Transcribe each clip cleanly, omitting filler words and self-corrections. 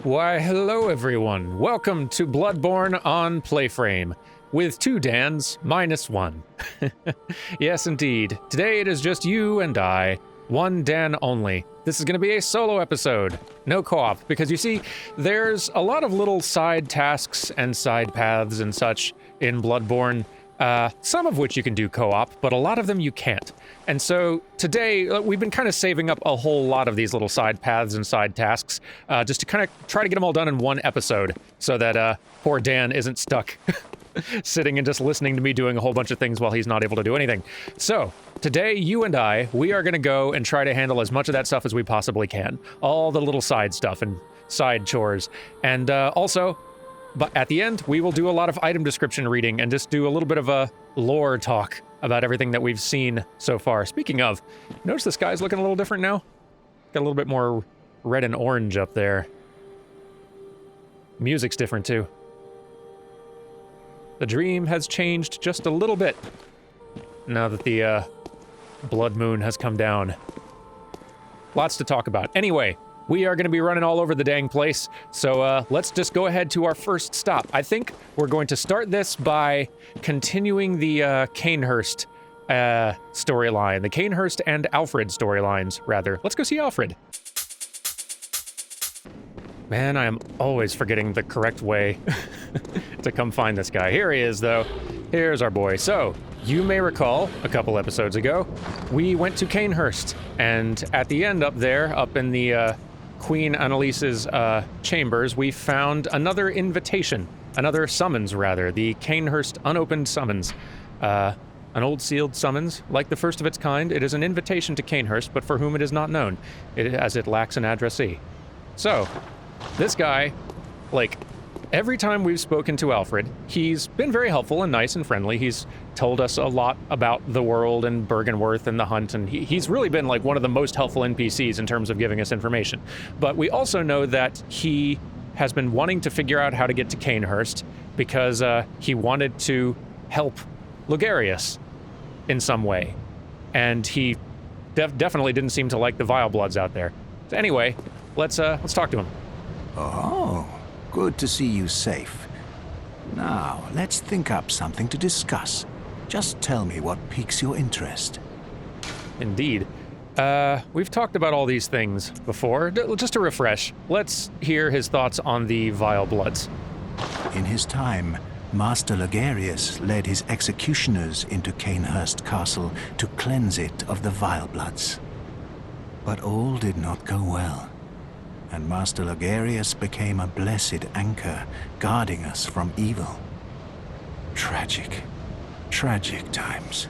Why, hello everyone. Welcome to Bloodborne on PlayFrame, with 2 Dans minus 1. Yes, indeed. Today it is just you and I, 1 Dan only. This is going to be a solo episode, no co-op, because you see, there's a lot of little side tasks and side paths and such in Bloodborne, some of which you can do co-op, but a lot of them you can't. And so today, we've been kind of saving up a whole lot of these little side paths and side tasks, just to kind of try to get them all done in one episode, so that poor Dan isn't stuck sitting and just listening to me doing a whole bunch of things while he's not able to do anything. So, today, you and I, we are going to go and try to handle as much of that stuff as we possibly can. All the little side stuff and side chores. And also, but at the end, we will do a lot of item description reading and just do a little bit of a lore talk about everything that we've seen so far. Speaking of, notice the sky's looking a little different now? Got a little bit more red and orange up there. Music's different too. The dream has changed just a little bit now that the blood moon has come down. Lots to talk about. Anyway, we are going to be running all over the dang place, so let's just go ahead to our first stop. I think we're going to start this by continuing the Cainhurst storyline, the Cainhurst and Alfred storylines, rather. Let's go see Alfred. Man, I am always forgetting the correct way to come find this guy. Here he is, though. Here's our boy. So, you may recall, a couple episodes ago, we went to Cainhurst, and at the end up there, up in the Queen Annalise's chambers, we found another invitation, another summons, rather, the Cainhurst unopened summons. An old sealed summons, like the first of its kind. It is an invitation to Cainhurst, but for whom it is not known, as it lacks an addressee. So, this guy, like, every time we've spoken to Alfred, he's been very helpful and nice and friendly. He's told us a lot about the world and Bergenworth and the hunt, and he's really been like one of the most helpful NPCs in terms of giving us information. But we also know that he has been wanting to figure out how to get to Cainhurst because he wanted to help Logarius in some way. And he definitely didn't seem to like the Vile Bloods out there. So anyway, let's talk to him. Oh, good to see you safe. Now, let's think up something to discuss. Just tell me what piques your interest. Indeed. We've talked about all these things before. Just to refresh, let's hear his thoughts on the Vile Bloods. In his time, Master Logarius led his executioners into Cainhurst Castle to cleanse it of the Vile Bloods. But all did not go well, and Master Logarius became a blessed anchor, guarding us from evil. Tragic, tragic times.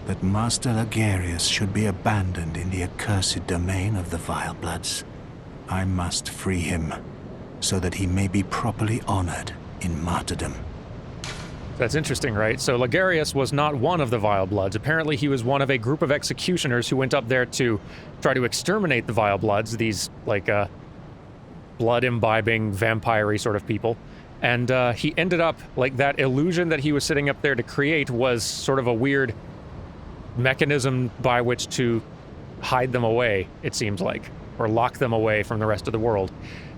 That Master Logarius should be abandoned in the accursed domain of the Vile Bloods. I must free him, so that he may be properly honored in martyrdom. That's interesting, right? So Logarius was not one of the Vile Bloods. Apparently he was one of a group of executioners who went up there to try to exterminate the Vile Bloods, these, like, blood-imbibing, vampire-y sort of people. And he ended up, like, that illusion that he was sitting up there to create was sort of a weird mechanism by which to hide them away, it seems like, or lock them away from the rest of the world.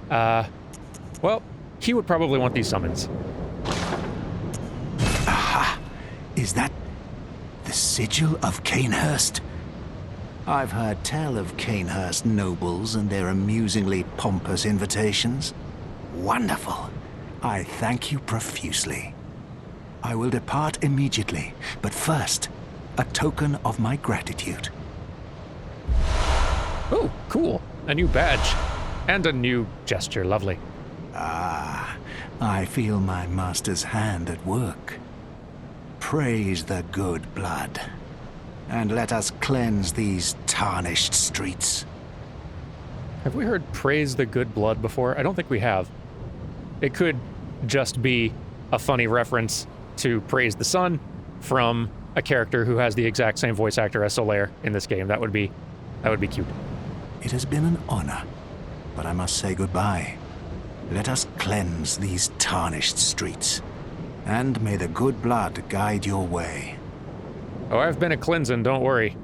Well, he would probably want these summons. Aha! Is that the sigil of Cainhurst? I've heard tell of Cainhurst nobles and their amusingly pompous invitations. Wonderful. I thank you profusely. I will depart immediately, but first, a token of my gratitude. Oh, cool. A new badge. And a new gesture. Lovely. Ah, I feel my master's hand at work. Praise the good blood, and let us cleanse these tarnished streets. Have we heard praise the good blood before? I don't think we have. It could just be a funny reference to Praise the Sun from a character who has the exact same voice actor as Solaire in this game. That would be cute. It has been an honor, but I must say goodbye. Let us cleanse these tarnished streets, and may the good blood guide your way. Oh, I've been a cleansing, don't worry.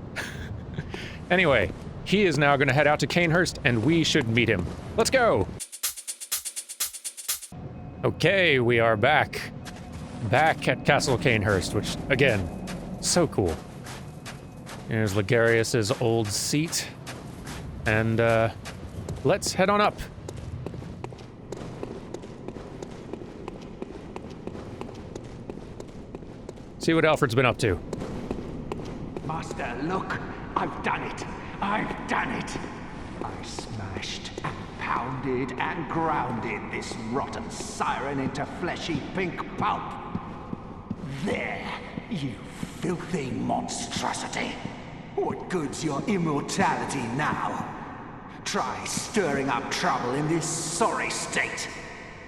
Anyway, he is now going to head out to Cainhurst, and we should meet him. Let's go! Okay, we are back. Back at Castle Canehurst, which, again, so cool. Here's Ligarius's old seat. And, let's head on up. See what Alfred's been up to. Master, look! I've done it! I've done it! I smashed and pounded and grounded this rotten siren into fleshy pink pulp. There, you filthy monstrosity! What good's your immortality now? Try stirring up trouble in this sorry state.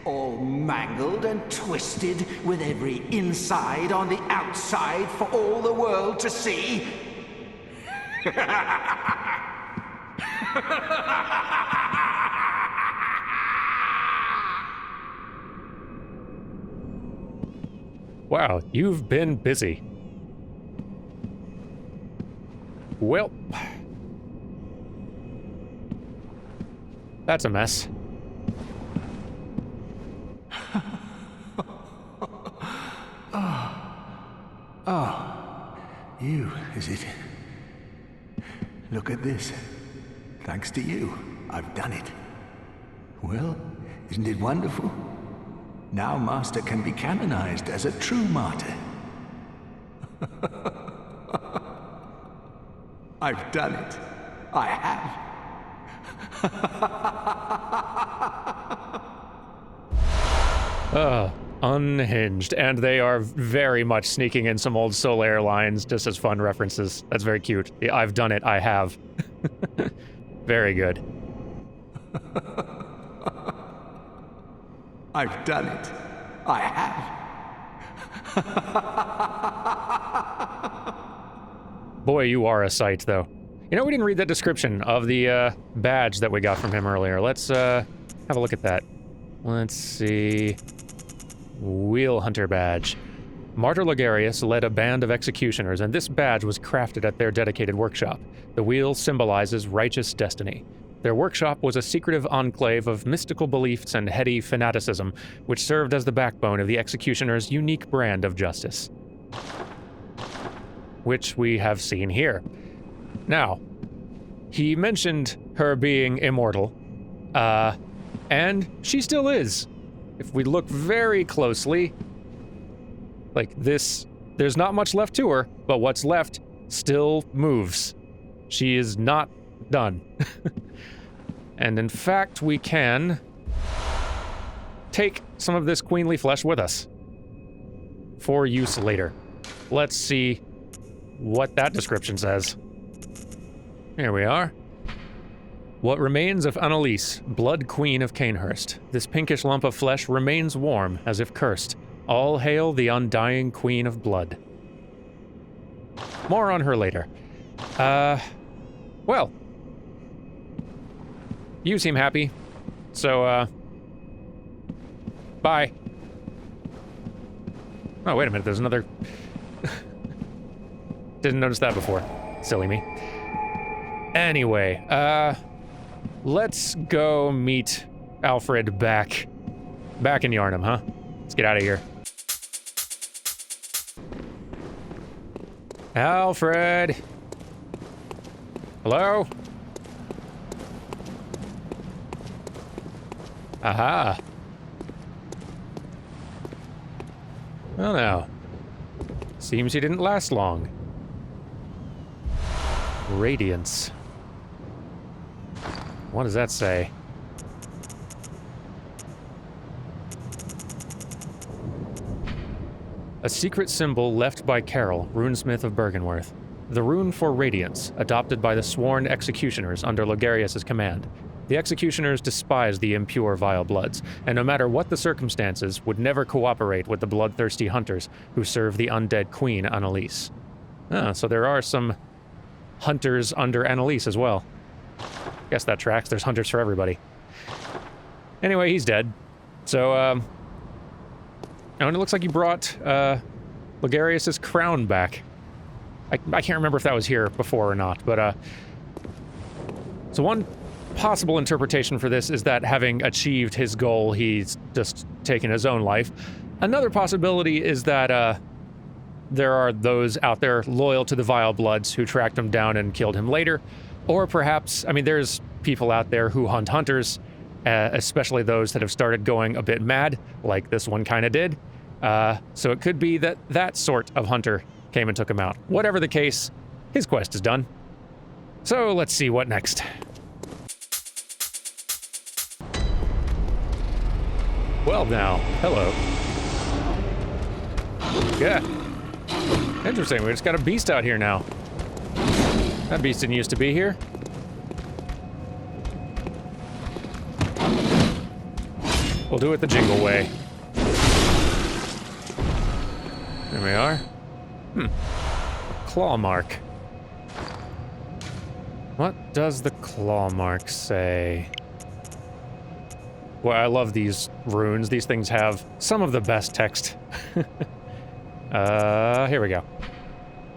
All mangled and twisted, with every inside on the outside for all the world to see. Wow, you've been busy. Well, that's a mess. You, is it? Look at this. Thanks to you, I've done it. Well, isn't it wonderful? Now Master can be canonized as a true martyr. I've done it. I have. Unhinged. And they are very much sneaking in some old Solaire lines just as fun references. That's very cute. Yeah, I've done it. I have. Very good. I've done it. I have. Boy, you are a sight, though. You know, we didn't read that description of the badge that we got from him earlier. Let's have a look at that. Let's see. Wheel Hunter Badge. Martyr Ligarius led a band of executioners, and this badge was crafted at their dedicated workshop. The wheel symbolizes righteous destiny. Their workshop was a secretive enclave of mystical beliefs and heady fanaticism, which served as the backbone of the executioner's unique brand of justice. Which we have seen here. Now, he mentioned her being immortal, and she still is. If we look very closely, like this, there's not much left to her, but what's left still moves. She is not done. And in fact, we can take some of this queenly flesh with us for use later. Let's see what that description says. Here we are. What remains of Annalise, Blood Queen of Canehurst. This pinkish lump of flesh remains warm, as if cursed. All hail the undying Queen of Blood. More on her later. Well. You seem happy. So, bye. Oh, wait a minute, there's another... Didn't notice that before. Silly me. Anyway, let's go meet Alfred back in Yharnam, huh? Let's get out of here. Alfred! Hello? Aha! Well now. Seems he didn't last long. Radiance. What does that say? A secret symbol left by Carol, runesmith of Bergenworth. The rune for radiance, adopted by the sworn executioners under Ligarius' command. The executioners despise the impure vile bloods, and no matter what the circumstances, would never cooperate with the bloodthirsty hunters who serve the undead queen Annalise. Ah, so there are some hunters under Annalise as well. Guess that tracks. There's hunters for everybody. Anyway, he's dead. So, oh, and it looks like he brought, Ligarius' crown back. I can't remember if that was here before or not, but, so one possible interpretation for this is that having achieved his goal, he's just taken his own life. Another possibility is that there are those out there loyal to the Vile Bloods who tracked him down and killed him later. Or perhaps, I mean, there's people out there who hunt hunters, especially those that have started going a bit mad, like this one kind of did. So it could be that that sort of hunter came and took him out. Whatever the case, his quest is done. So let's see what next. Well now, hello. Yeah. Interesting, we just got a beast out here now. That beast didn't used to be here. We'll do it the jingle way. There we are. Claw mark. What does the claw mark say? Well, I love these runes. These things have some of the best text. Here we go.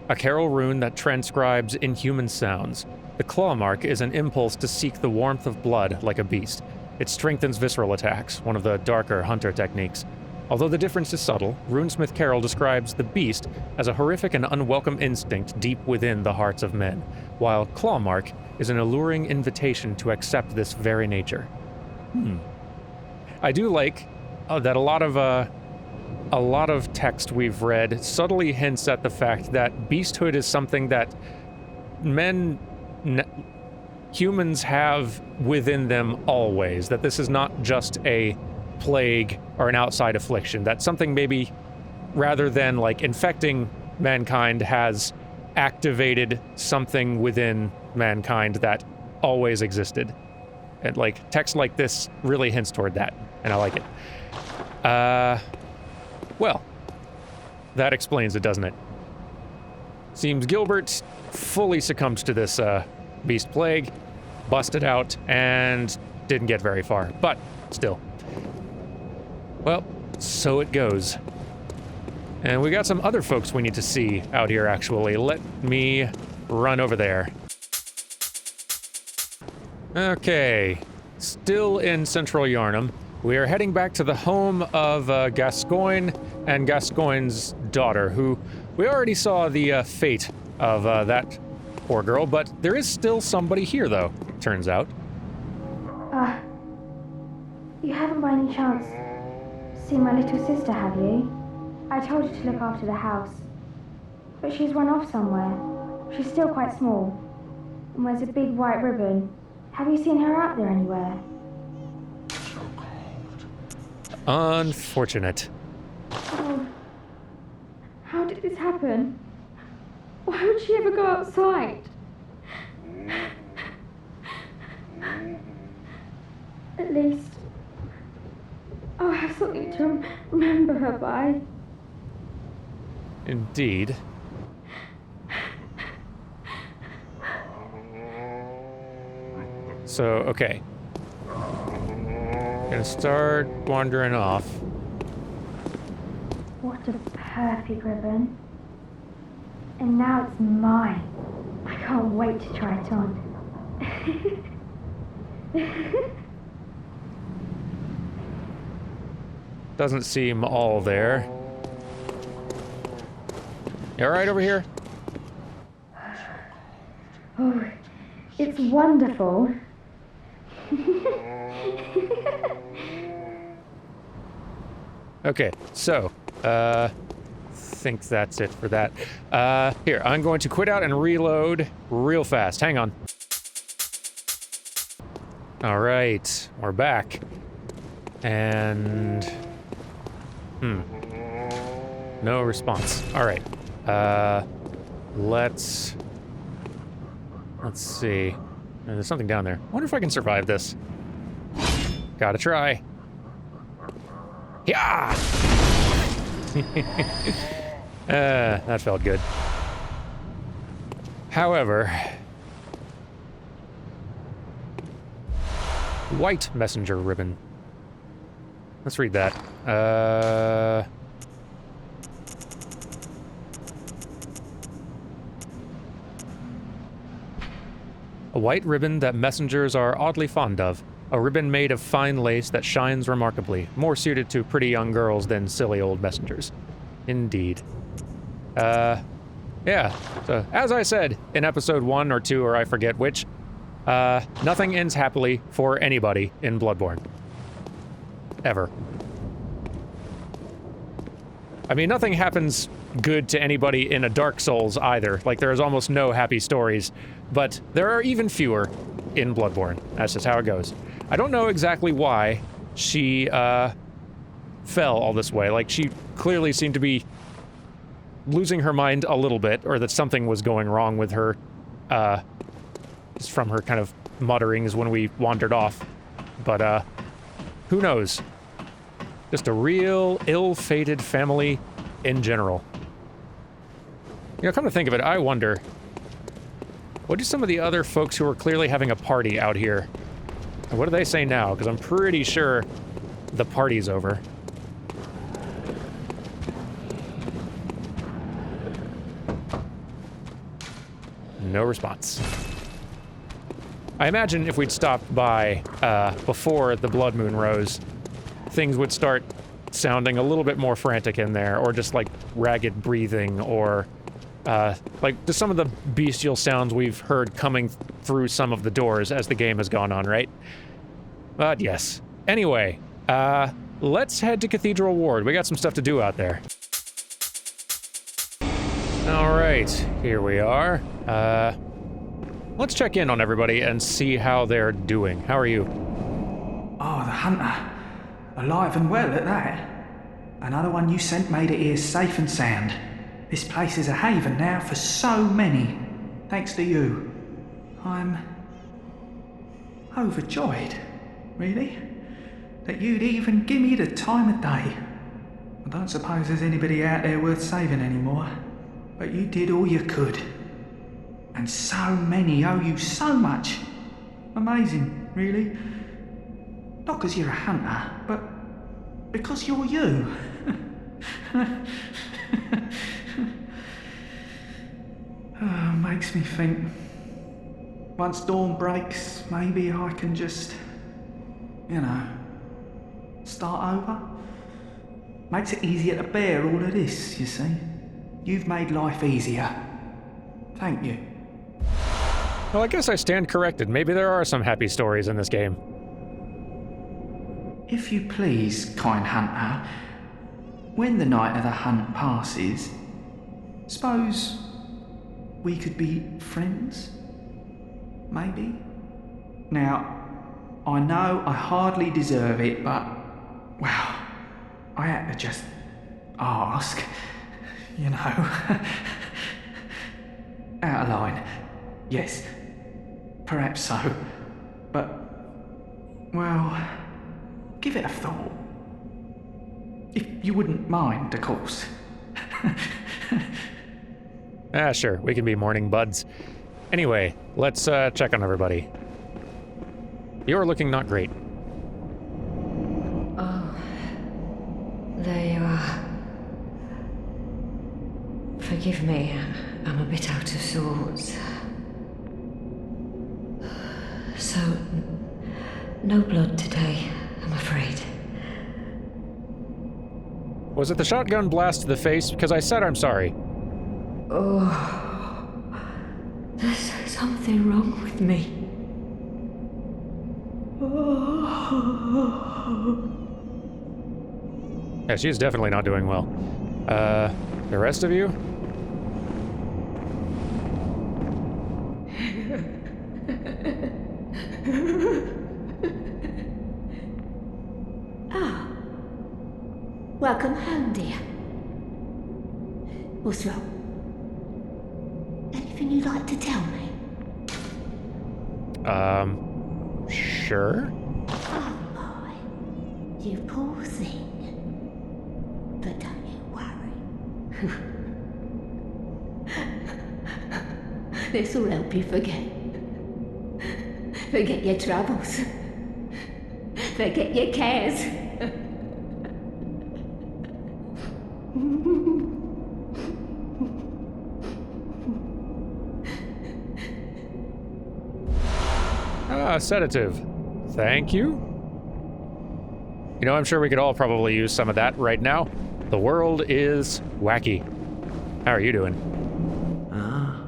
A carol rune that transcribes inhuman sounds. The claw mark is an impulse to seek the warmth of blood like a beast. It strengthens visceral attacks, one of the darker hunter techniques. Although the difference is subtle, Runesmith Carol describes the beast as a horrific and unwelcome instinct deep within the hearts of men, while claw mark is an alluring invitation to accept this very nature. I do like that a lot of text we've read subtly hints at the fact that beasthood is something that humans have within them always, that this is not just a plague or an outside affliction, that something maybe, rather than like infecting mankind, has activated something within mankind that always existed. And like, text like this really hints toward that, and I like it. Well, that explains it, doesn't it? Seems Gilbert fully succumbed to this beast plague, busted out, and didn't get very far, but still. Well, so it goes. And we got some other folks we need to see out here, actually. Let me run over there. Okay, still in central Yharnam. We are heading back to the home of Gascoigne and Gascoigne's daughter, who we already saw the fate of that poor girl, but there is still somebody here, though, turns out. You haven't by any chance seen my little sister, have you? I told her to look after the house, but she's run off somewhere. She's still quite small, and wears a big white ribbon. Have you seen her out there anywhere? Unfortunate. Oh, how did this happen? Why would she ever go outside? At least I'll have something to remember her by. Indeed. So, okay. Gonna start wandering off. What a perfect ribbon. And now it's mine. I can't wait to try it on. Doesn't seem all there. You alright over here? Oh, it's wonderful. Okay, so, think that's it for that. Here, I'm going to quit out and reload real fast. Hang on. Alright, we're back. And... no response. Alright. Let's see. There's something down there. I wonder if I can survive this. Gotta try. Yeah! That felt good. However, white messenger ribbon. Let's read that. A white ribbon that messengers are oddly fond of. A ribbon made of fine lace that shines remarkably, more suited to pretty young girls than silly old messengers. Indeed. Yeah. So, as I said in episode 1 or 2, or I forget which, nothing ends happily for anybody in Bloodborne. Ever. I mean, nothing happens good to anybody in a Dark Souls either. Like, there's almost no happy stories, but there are even fewer in Bloodborne. That's just how it goes. I don't know exactly why she, fell all this way. Like, she clearly seemed to be losing her mind a little bit, or that something was going wrong with her, just from her kind of mutterings when we wandered off. But, who knows? Just a real ill-fated family in general. You know, come to think of it, I wonder, what do some of the other folks who are clearly having a party out here, what do they say now? Because I'm pretty sure the party's over. No response. I imagine if we'd stopped by before the blood moon rose, things would start sounding a little bit more frantic in there, or just like ragged breathing, or like just some of the bestial sounds we've heard coming through some of the doors as the game has gone on, right? But yes. Anyway, let's head to Cathedral Ward. We got some stuff to do out there. All right, here we are. Let's check in on everybody and see how they're doing. How are you? Oh, the hunter. Alive and well at that. Another one you sent made it here safe and sound. This place is a haven now for so many. Thanks to you. I'm overjoyed, really, that you'd even give me the time of day. I don't suppose there's anybody out there worth saving anymore, but you did all you could. And so many owe you so much. Amazing, really. Not because you're a hunter, but because you're you. Makes me think, once dawn breaks, maybe I can just, you know, start over. Makes it easier to bear all of this, you see. You've made life easier. Thank you. Well, I guess I stand corrected. Maybe there are some happy stories in this game. If you please, kind hunter, when the night of the hunt passes, suppose we could be friends? Maybe? Now, I know I hardly deserve it, but, well, I had to just ask, you know. Out of line. Yes, perhaps so. But, well, give it a thought. If you wouldn't mind, of course. Sure, we can be morning buds. Anyway, let's check on everybody. You're looking not great. Oh, there you are. Forgive me, I'm a bit out of sorts. So, no blood today, I'm afraid. Was it the shotgun blast to the face? Because I said I'm sorry. Oh, there's something wrong with me. Yeah, she's definitely not doing well. The rest of you? Welcome home, dear. What's wrong? Anything you'd like to tell me? Sure? Oh, boy. You poor thing. But don't you worry. This'll help you forget. Forget your troubles. Forget your cares. Ah, sedative. Thank you. You know, I'm sure we could all probably use some of that right now. The world is wacky. How are you doing? Ah,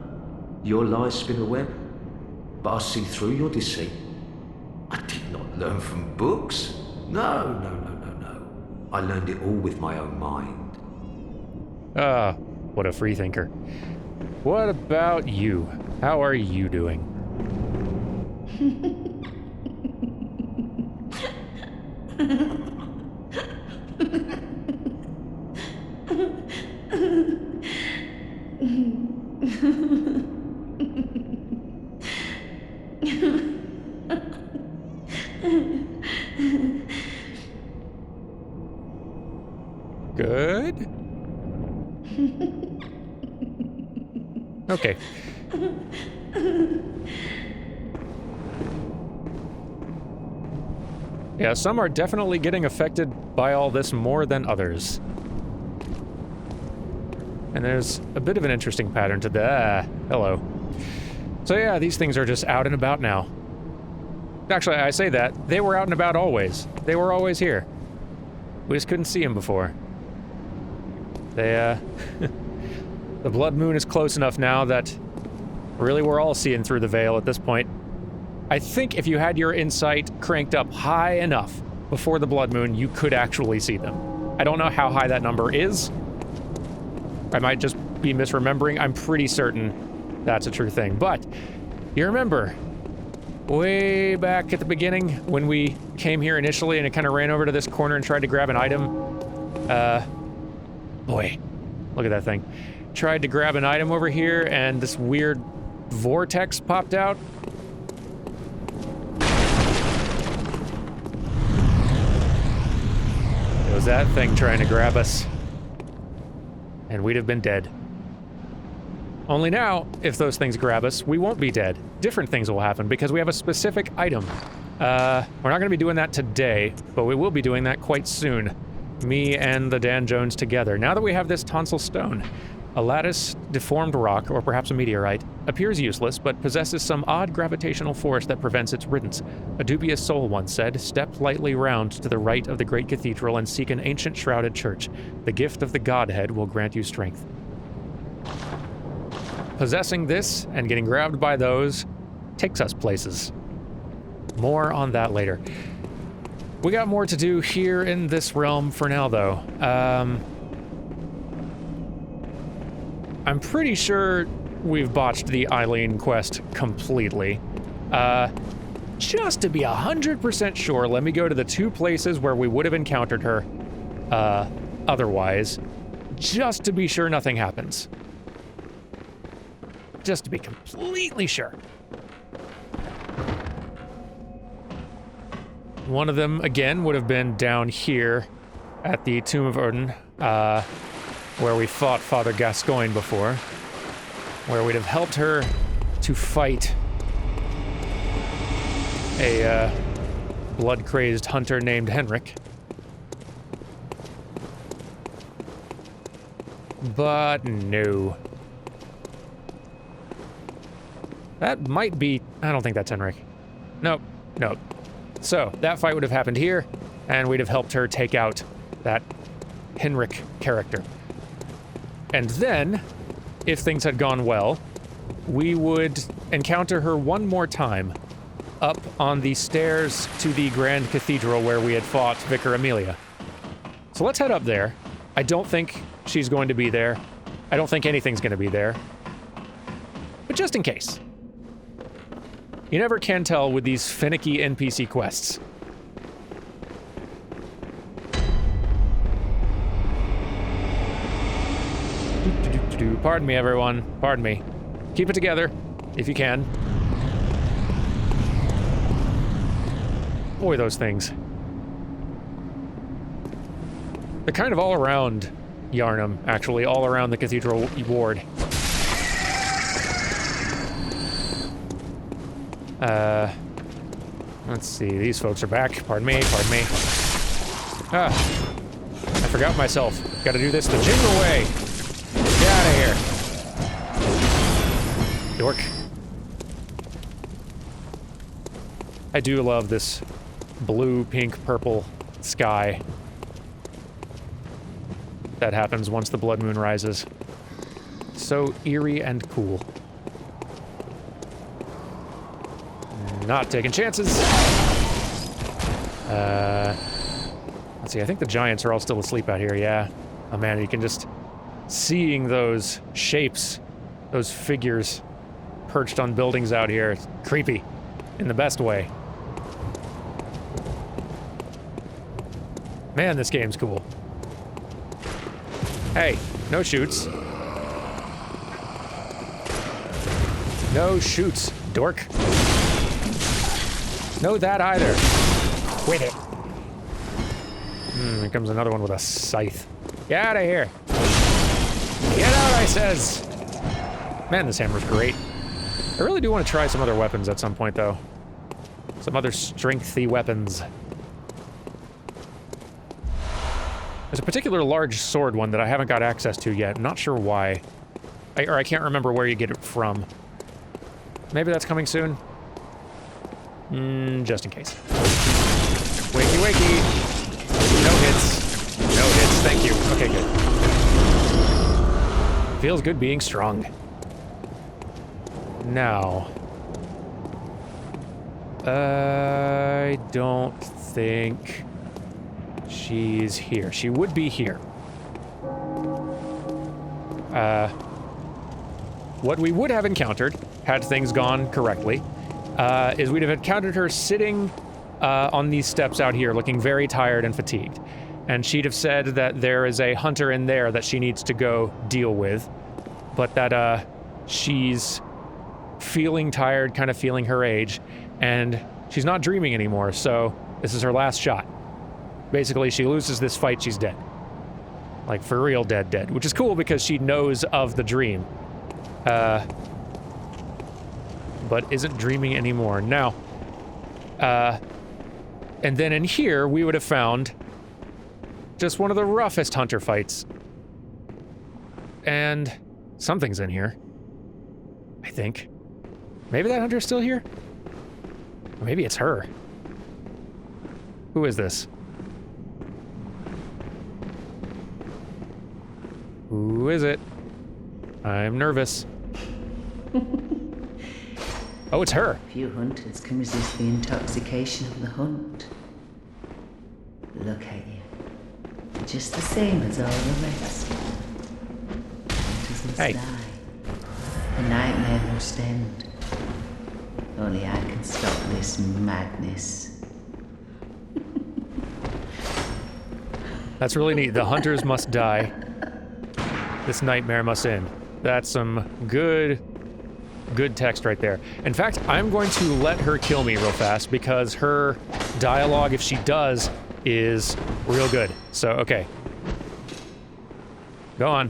your lies spin a web, but I see through your deceit. I did not learn from books. No. I learned it all with my own mind. Ah, what a freethinker. What about you? How are you doing? Good? Okay. Yeah, some are definitely getting affected by all this more than others. And there's a bit of an interesting pattern to that. Hello. So yeah, these things are just out and about now. Actually, I say that. They were out and about always. They were always here. We just couldn't see them before. They, the blood moon is close enough now that really we're all seeing through the veil at this point. I think if you had your insight cranked up high enough before the blood moon, you could actually see them. I don't know how high that number is. I might just be misremembering. I'm pretty certain that's a true thing. But you remember way back at the beginning when we came here initially and it kind of ran over to this corner and tried to grab an item? Boy, look at that thing. Tried to grab an item over here and this weird vortex popped out. It was that thing trying to grab us. And we'd have been dead. Only now, if those things grab us, we won't be dead. Different things will happen because we have a specific item. We're not going to be doing that today, but we will be doing that quite soon. Me and the Dan Jones together. Now that we have this tonsil stone, a lattice deformed rock, or perhaps a meteorite, appears useless but possesses some odd gravitational force that prevents its riddance. A dubious soul once said, "Step lightly round to the right of the great cathedral and seek an ancient shrouded church. The gift of the Godhead will grant you strength." Possessing this and getting grabbed by those takes us places. More on that later. We got more to do here in this realm for now, though. I'm pretty sure we've botched the Eileen quest completely. Just to be 100% sure, let me go to the two places where we would have encountered her otherwise, just to be sure nothing happens. Just to be completely sure. One of them, again, would have been down here at the Tomb of Odin, where we fought Father Gascoigne before, where we'd have helped her to fight a blood-crazed hunter named Henrik. But no. That might be... I don't think that's Henrik. Nope. So, that fight would have happened here, and we'd have helped her take out that Henrik character. And then, if things had gone well, we would encounter her one more time up on the stairs to the Grand Cathedral where we had fought Vicar Amelia. So let's head up there. I don't think she's going to be there. I don't think anything's going to be there. But just in case. You never can tell with these finicky NPC quests. Pardon me, everyone. Pardon me. Keep it together, if you can. Boy, those things. They're kind of all around Yharnam, actually, all around the Cathedral Ward. Let's see, these folks are back. Pardon me. Ah, I forgot myself. Gotta do this the jingle way. Get out of here. Dork. I do love this blue, pink, purple sky that happens once the blood moon rises. So eerie and cool. Not taking chances. Let's see, I think the giants are all still asleep out here, yeah. Oh man, you can just... seeing those shapes, those figures perched on buildings out here. It's creepy, in the best way. Man, this game's cool. Hey, no shoots. No shoots, dork. No that either. Quit it. Here comes another one with a scythe. Get out of here. Get out, I says. Man, this hammer's great. I really do want to try some other weapons at some point, though. Some other strengthy weapons. There's a particular large sword one that I haven't got access to yet. I'm not sure why. I can't remember where you get it from. Maybe that's coming soon? Just in case. Wakey, wakey! No hits. No hits, thank you. Okay, good. Feels good being strong. Now... I don't think... she's here. She would be here. What we would have encountered, had things gone correctly, is we'd have encountered her sitting on these steps out here, looking very tired and fatigued. And she'd have said that there is a hunter in there that she needs to go deal with, but that she's feeling tired, kind of feeling her age, and she's not dreaming anymore, so this is her last shot. Basically, she loses this fight, she's dead. Like, for real dead, which is cool because she knows of the dream. But isn't dreaming anymore. Now, and then in here, we would have found just one of the roughest hunter fights. And something's in here. I think. Maybe that hunter's still here? Or maybe it's her. Who is this? Who is it? I'm nervous. Oh, it's her. Few hunters can resist the intoxication of the hunt. Look at you. Just the same as all the rest. Hunters must Hey. die. The nightmare must end. Only I can stop this madness. That's really neat. The hunters must die. This nightmare must end. That's some good text right there. In fact, I'm going to let her kill me real fast because her dialogue, if she does, is real good. So, okay. Go on.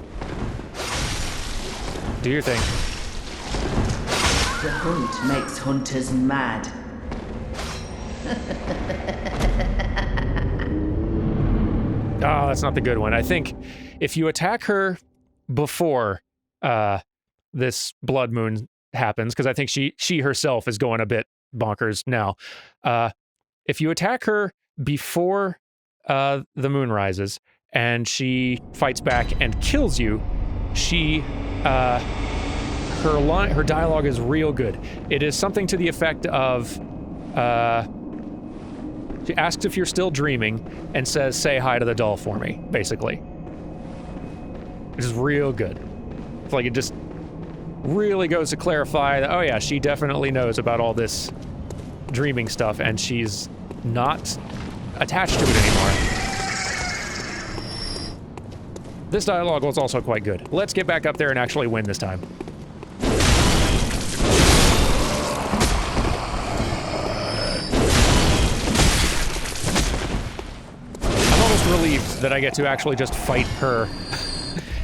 Do your thing. The hunt makes hunters mad. Oh, that's not the good one. I think if you attack her before this blood moon happens, because I think she herself is going a bit bonkers now. If you attack her before the moon rises and she fights back and kills you, her dialogue is real good. It is something to the effect of she asks if you're still dreaming and says, "Say hi to the doll for me," basically. Which is real good. It's like it just really goes to clarify that, oh yeah, she definitely knows about all this dreaming stuff and she's not attached to it anymore. This dialogue was also quite good. Let's get back up there and actually win this time. I'm almost relieved that I get to actually just fight her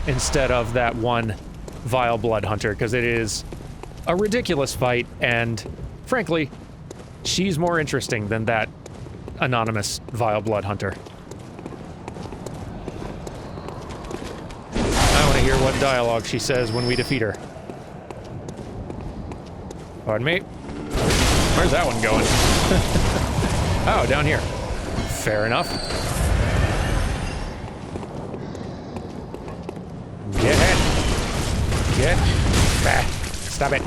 instead of that one vile blood hunter, because it is a ridiculous fight, and frankly, she's more interesting than that anonymous vile blood hunter. I want to hear what dialogue she says when we defeat her. Pardon me? Where's that one going? Oh, down here. Fair enough. Get ahead. Get back. Stop it.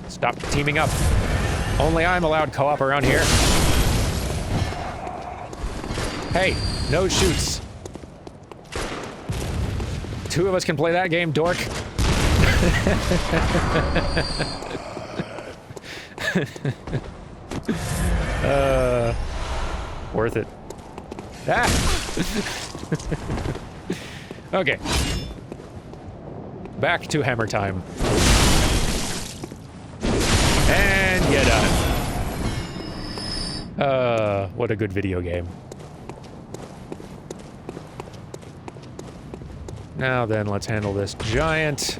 Stop teaming up. Only I'm allowed co-op around here. Hey, no shoots. Two of us can play that game, dork. Worth it. Ah! Okay. Back to hammer time. And you're done. What a good video game. Now then, let's handle this giant.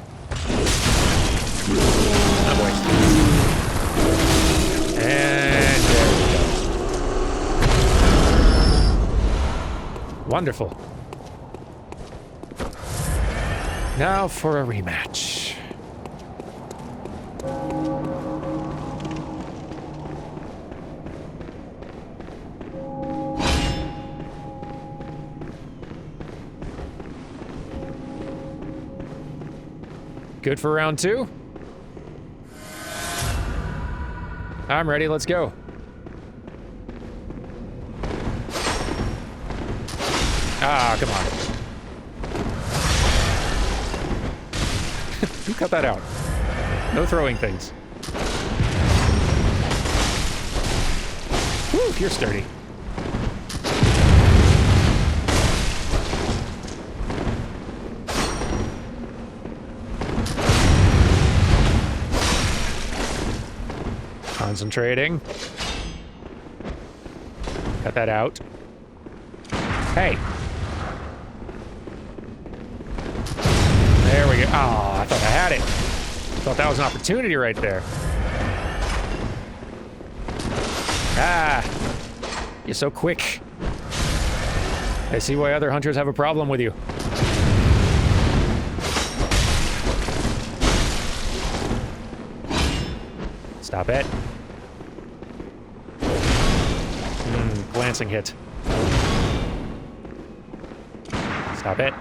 Oh boy. And there we go. Wonderful. Now for a rematch. Good for round 2? I'm ready, let's go. Ah, come on. You cut that out. No throwing things. Whew, you're sturdy. Concentrating. Cut that out. Hey. There we go. Oh, I thought I had it. Thought that was an opportunity right there. Ah. You're so quick. I see why other hunters have a problem with you. Stop it. Glancing hit. Stop it.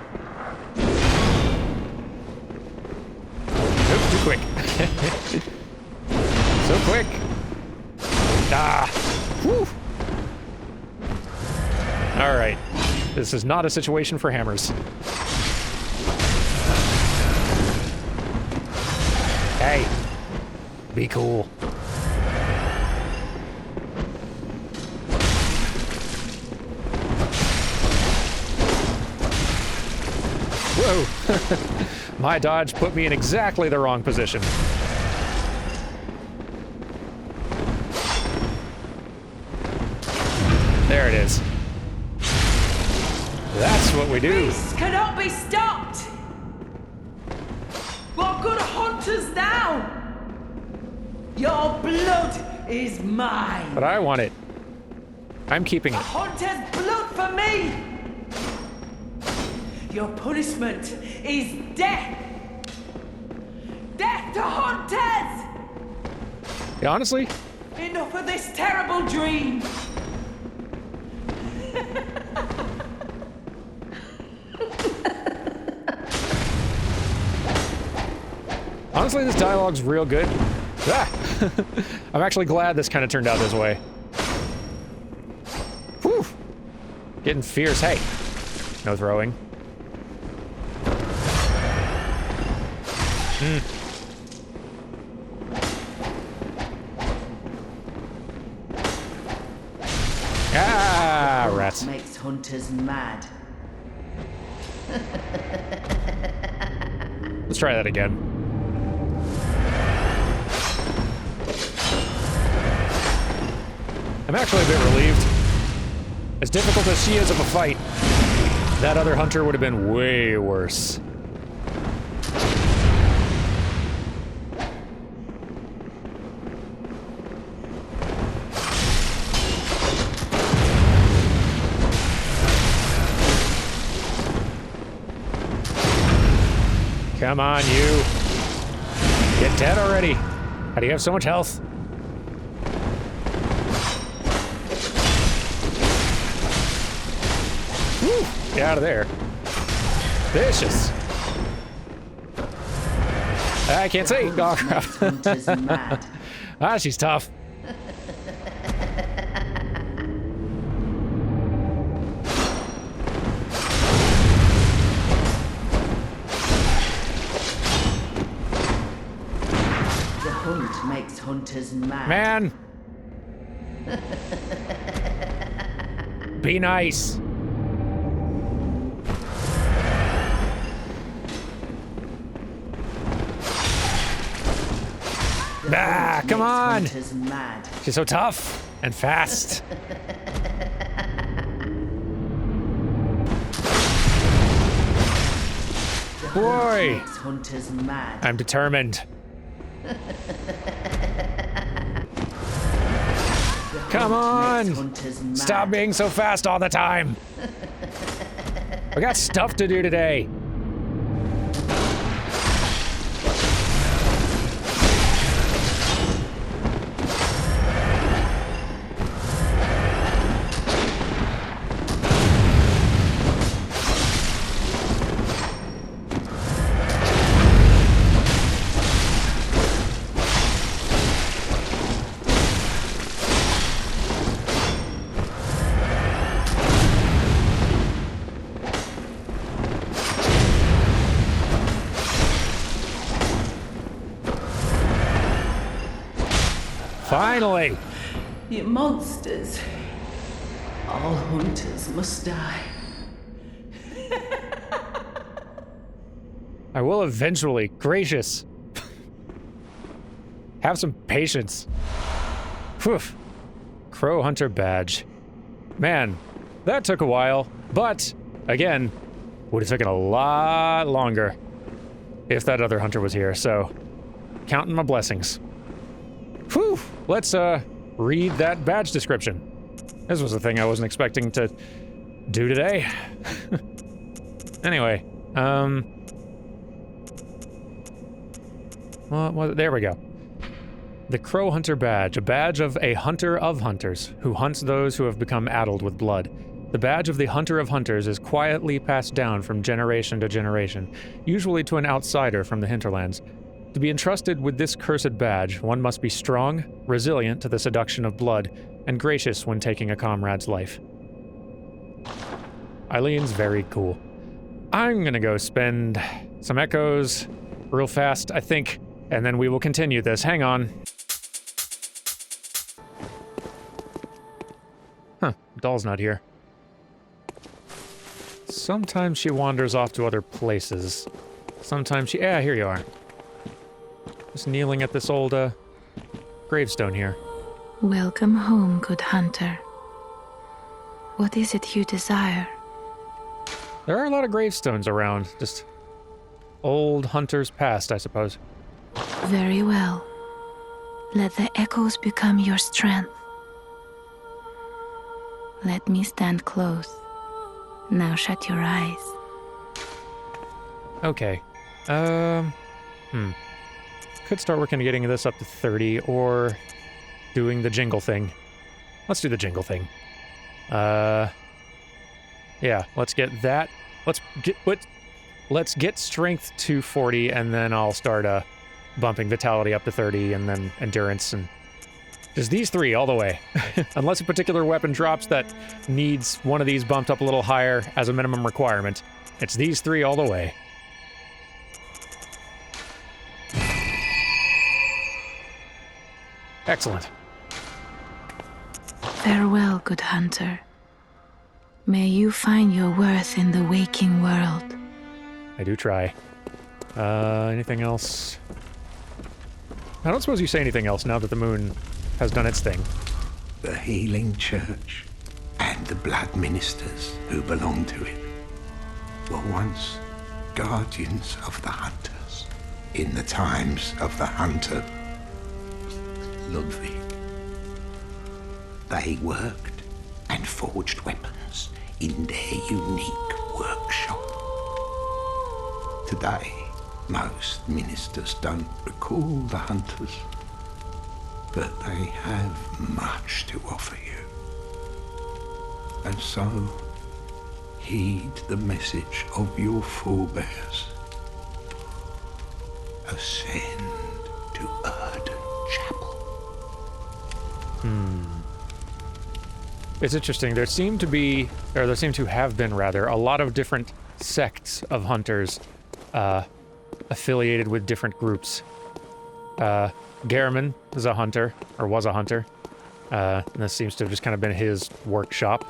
Nope, too quick. So quick. Ah. Whew. All right. This is not a situation for hammers. Hey. Be cool. Whoa! My dodge put me in exactly the wrong position. There it is. That's what we do. Beasts cannot be stopped! What good are hunters now? Your blood is mine! But I want it. I'm keeping A it. hunter's blood for me! Your punishment is death! Death to hunters! Yeah, honestly, Enough of this terrible dream! honestly, this dialogue's real good. Ah! I'm actually glad this kind of turned out this way. Whew! Getting fierce. Hey! No throwing. Ah, rats. Makes hunters mad. Let's try that again. I'm actually a bit relieved. As difficult as she is of a fight, that other hunter would have been way worse. Come on, you. Get dead already. How do you have so much health? Get out of there. Vicious. I can't see. Oh, crap. Hunters mad. Ah, she's tough. The hunt makes hunters mad. Man. Be nice. Ah, come on. Hunters mad. She's so tough and fast. Boy, Makes hunters mad. I'm determined. Come on! Makes hunters mad. Stop being so fast all the time. We got stuff to do today. Finally! You monsters. All hunters must die. I will eventually. Gracious. Have some patience. Whew. Crow Hunter badge. Man, that took a while, but again, would have taken a lot longer if that other hunter was here, so counting my blessings. Whew. Let's read that badge description. This was a thing I wasn't expecting to do today. Anyway, well, there we go. The Crow Hunter badge, a badge of a hunter of hunters, who hunts those who have become addled with blood. The badge of the Hunter of Hunters is quietly passed down from generation to generation, usually to an outsider from the hinterlands. To be entrusted with this cursed badge, one must be strong, resilient to the seduction of blood, and gracious when taking a comrade's life. Eileen's very cool. I'm gonna go spend some echoes real fast, I think, and then we will continue this. Hang on. Huh, doll's not here. Sometimes she wanders off to other places. Sometimes she... Yeah, here you are. Just kneeling at this old, gravestone here. Welcome home, good hunter. What is it you desire? There are a lot of gravestones around. Just old hunters past, I suppose. Very well. Let the echoes become your strength. Let me stand close. Now shut your eyes. Okay. Could start working on getting this up to 30, or doing the jingle thing. Let's do the jingle thing. Yeah, let's get that. Let's get strength to 40, and then I'll start bumping vitality up to 30, and then endurance, and just these three all the way. Unless a particular weapon drops that needs one of these bumped up a little higher as a minimum requirement, it's these three all the way. Excellent. Farewell, good hunter. May you find your worth in the waking world. I do try. Anything else? I don't suppose you say anything else now that the moon has done its thing. The healing church and the blood ministers who belong to it were once guardians of the hunters in the times of the hunter Ludwig. They worked and forged weapons in their unique workshop. Today, most ministers don't recall the hunters, but they have much to offer you. And so, Heed the message of your forebears. Ascend to Ardent Chapel. It's interesting. There seem to have been, rather, a lot of different sects of hunters affiliated with different groups. Gehrman is a hunter, or was a hunter. And this seems to have just kind of been his workshop.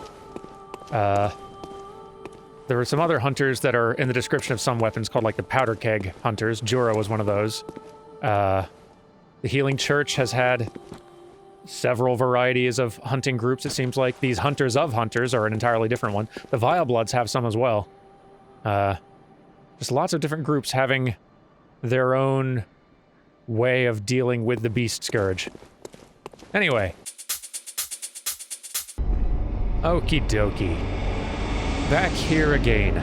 There were some other hunters that are in the description of some weapons called, like, the Powder Keg Hunters. Jura was one of those. The Healing Church has had several varieties of hunting groups, it seems like. These Hunters of Hunters are an entirely different one. The Vile Bloods have some as well. Just lots of different groups having their own way of dealing with the Beast Scourge. Anyway. Okie dokie. Back here again.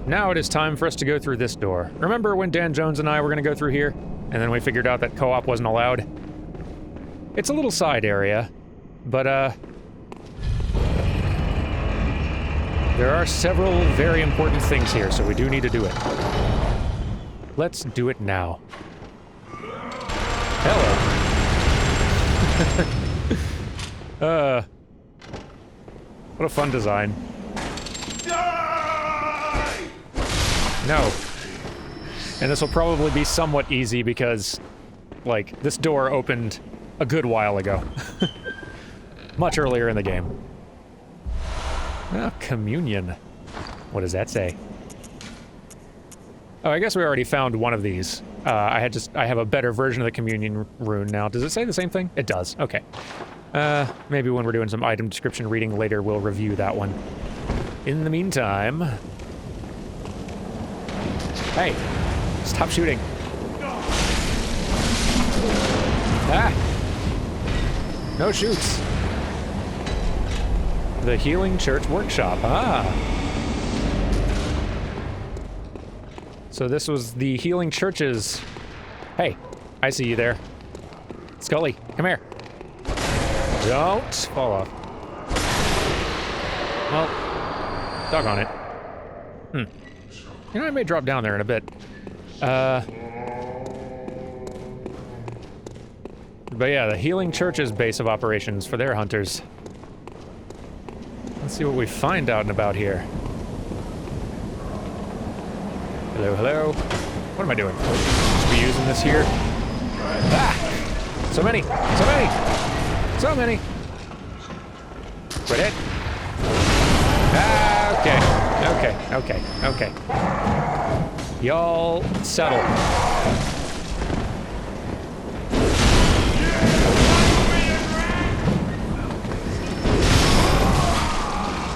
Now it is time for us to go through this door. Remember when Dan Jones and I were going to go through here? And then we figured out that co-op wasn't allowed? It's a little side area, but there are several very important things here, so we do need to do it. Let's do it now. Hello. What a fun design. No. And this will probably be somewhat easy because, like, this door opened a good while ago. Much earlier in the game. Oh, communion. What does that say? Oh, I guess we already found one of these. I have a better version of the communion rune now. Does it say the same thing? It does. Okay. Maybe when we're doing some item description reading later, we'll review that one. In the meantime... Hey! Stop shooting! Ah! No shoots! The Healing Church Workshop. Ah! So this was the Healing Church's... Hey! I see you there. Scully, come here. Don't fall off. Well, doggone it. You know, I may drop down there in a bit. But yeah, the Healing Church's base of operations for their hunters. Let's see what we find out and about here. Hello, hello. What am I doing? Should be using this here. Ah! So many! So many! So many! Quit it! Ah, okay. Y'all settle.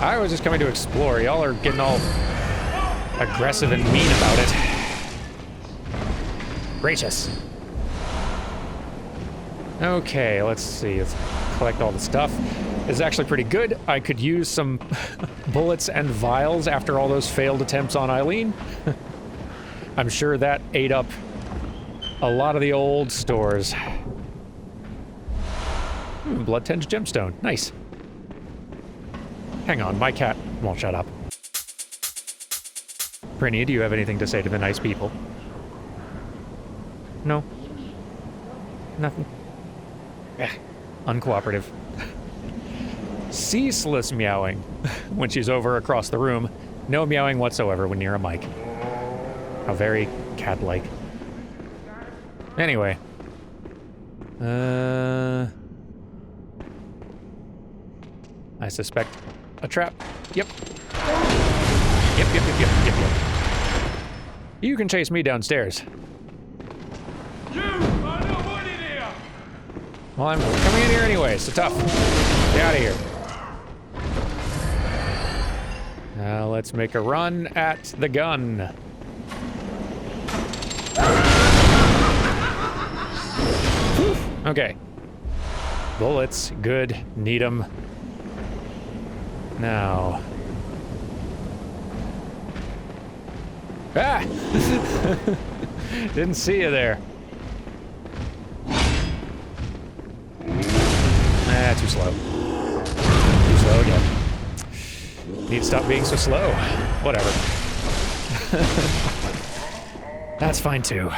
I was just coming to explore. Y'all are getting all aggressive and mean about it. Gracious. Okay, let's see. Let's collect all the stuff. It's actually pretty good. I could use some bullets and vials after all those failed attempts on Eileen. I'm sure that ate up a lot of the old stores. Blood-tinged gemstone. Nice. Hang on, my cat won't shut up. Prinny, do you have anything to say to the nice people? No? Nothing? Uncooperative. Ceaseless meowing when she's over across the room. No meowing whatsoever when near a mic. How very cat-like. Anyway. I suspect a trap. Yep. Yep. You can chase me downstairs. Well, I'm coming in here anyway, so tough. Get out of here. Now let's make a run at the gun. Okay. Bullets, good, need 'em. Now. Ah! Didn't see you there. Too slow. Too slow again. Need to stop being so slow. Whatever. That's fine too.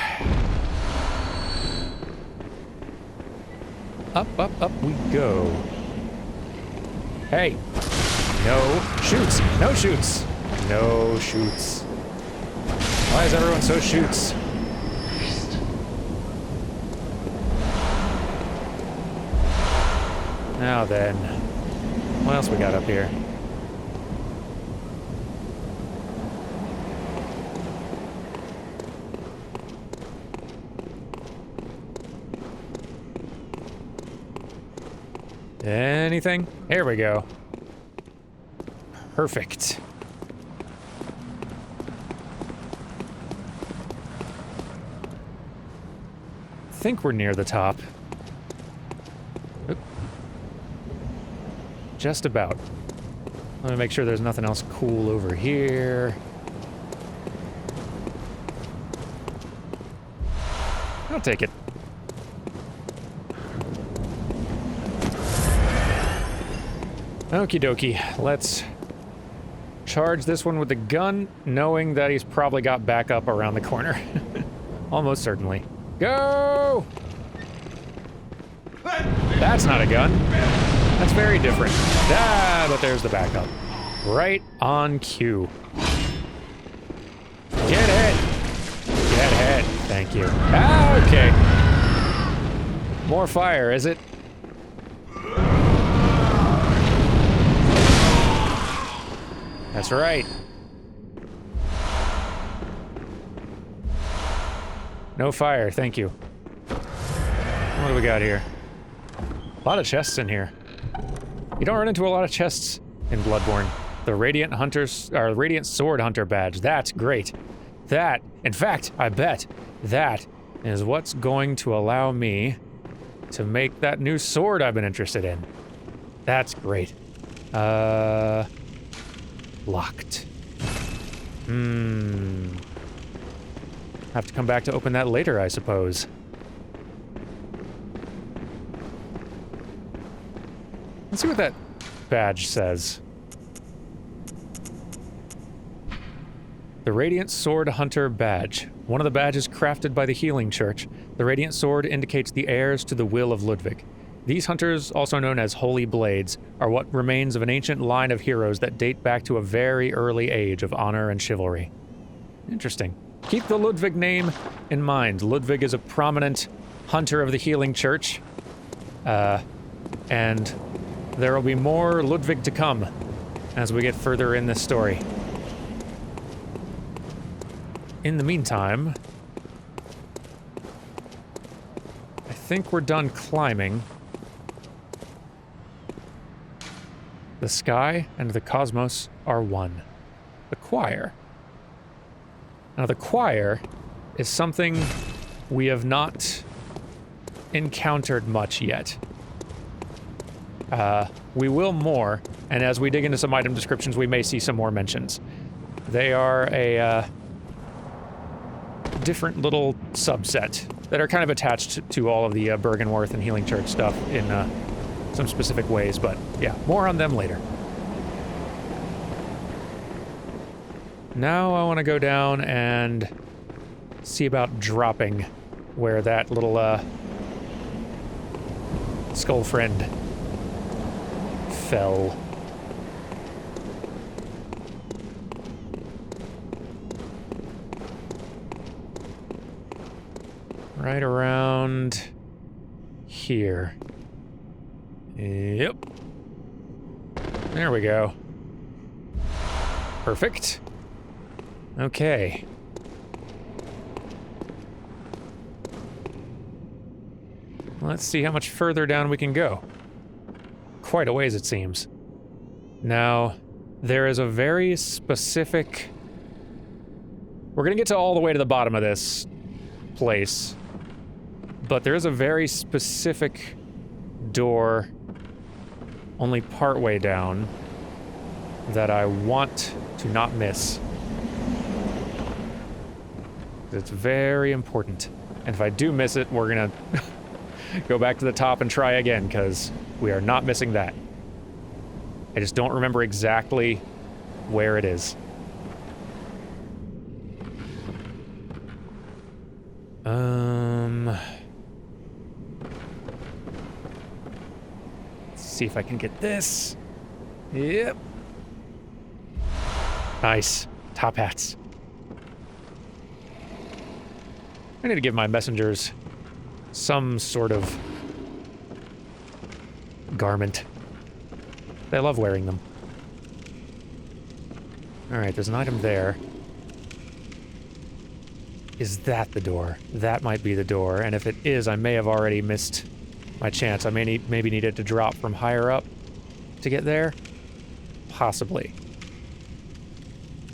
Up, up, up we go. Hey. No shoots. No shoots. No shoots. Why is everyone so shoots? Now then. What else we got up here? Anything? Here we go. Perfect. I think we're near the top. Oop. Just about. Let me make sure there's nothing else cool over here. I'll take it. Okie dokie, let's charge this one with the gun, knowing that he's probably got backup around the corner. Almost certainly. Go! That's not a gun. That's very different. Ah, but there's the backup. Right on cue. Get hit! Get hit. Thank you. Ah, okay. More fire, is it? That's right. No fire, thank you. What do we got here? A lot of chests in here. You don't run into a lot of chests in Bloodborne. The Radiant Sword Hunter badge, that's great. That, in fact, I bet that is what's going to allow me to make that new sword I've been interested in. That's great. Locked. Have to come back to open that later, I suppose. Let's see what that badge says. The Radiant Sword Hunter badge. One of the badges crafted by the Healing Church. The Radiant Sword indicates the heirs to the will of Ludwig. These hunters, also known as Holy Blades, are what remains of an ancient line of heroes that date back to a very early age of honor and chivalry. Interesting. Keep the Ludwig name in mind. Ludwig is a prominent hunter of the Healing Church. And there will be more Ludwig to come as we get further in this story. In the meantime, I think we're done climbing. The sky and the cosmos are one. The choir. Now, the choir is something we have not encountered much yet. We will more, and as we dig into some item descriptions, we may see some more mentions. They are a different little subset that are kind of attached to all of the Bergenworth and Healing Church stuff in some specific ways, but yeah, more on them later. Now I want to go down and see about dropping where that little skull friend fell. Right around here. Yep. There we go. Perfect. Okay. Let's see how much further down we can go. Quite a ways, it seems. Now, there is a very specific... We're gonna get to all the way to the bottom of this place, but there is a very specific door only partway down that I want to not miss. It's very important. And if I do miss it, we're gonna go back to the top and try again, because we are not missing that. I just don't remember exactly where it is. Let's see if I can get this. Yep. Nice. Top hats. I need to give my messengers some sort of garment. They love wearing them. Alright, there's an item there. Is that the door? That might be the door, and if it is, I may have already missed my chance. I maybe needed to drop from higher up to get there. Possibly.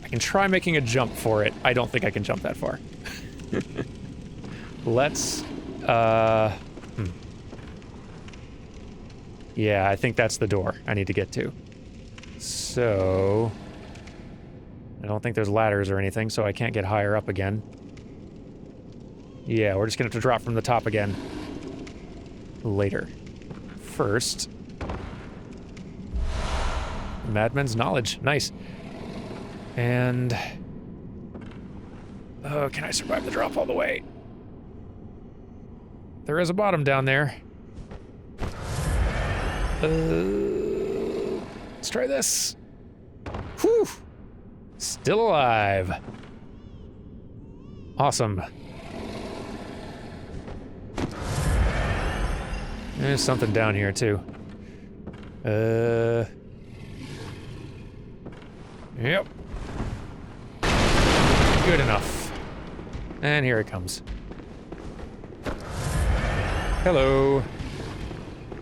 I can try making a jump for it. I don't think I can jump that far. Let's, Yeah, I think that's the door I need to get to. So... I don't think there's ladders or anything, so I can't get higher up again. Yeah, we're just gonna have to drop from the top again. Later. First... Madman's knowledge. Nice. And... Oh, can I survive the drop all the way? There is a bottom down there. Let's try this. Whew! Still alive. Awesome. There's something down here, too. Yep. Good enough. And here it comes. Hello.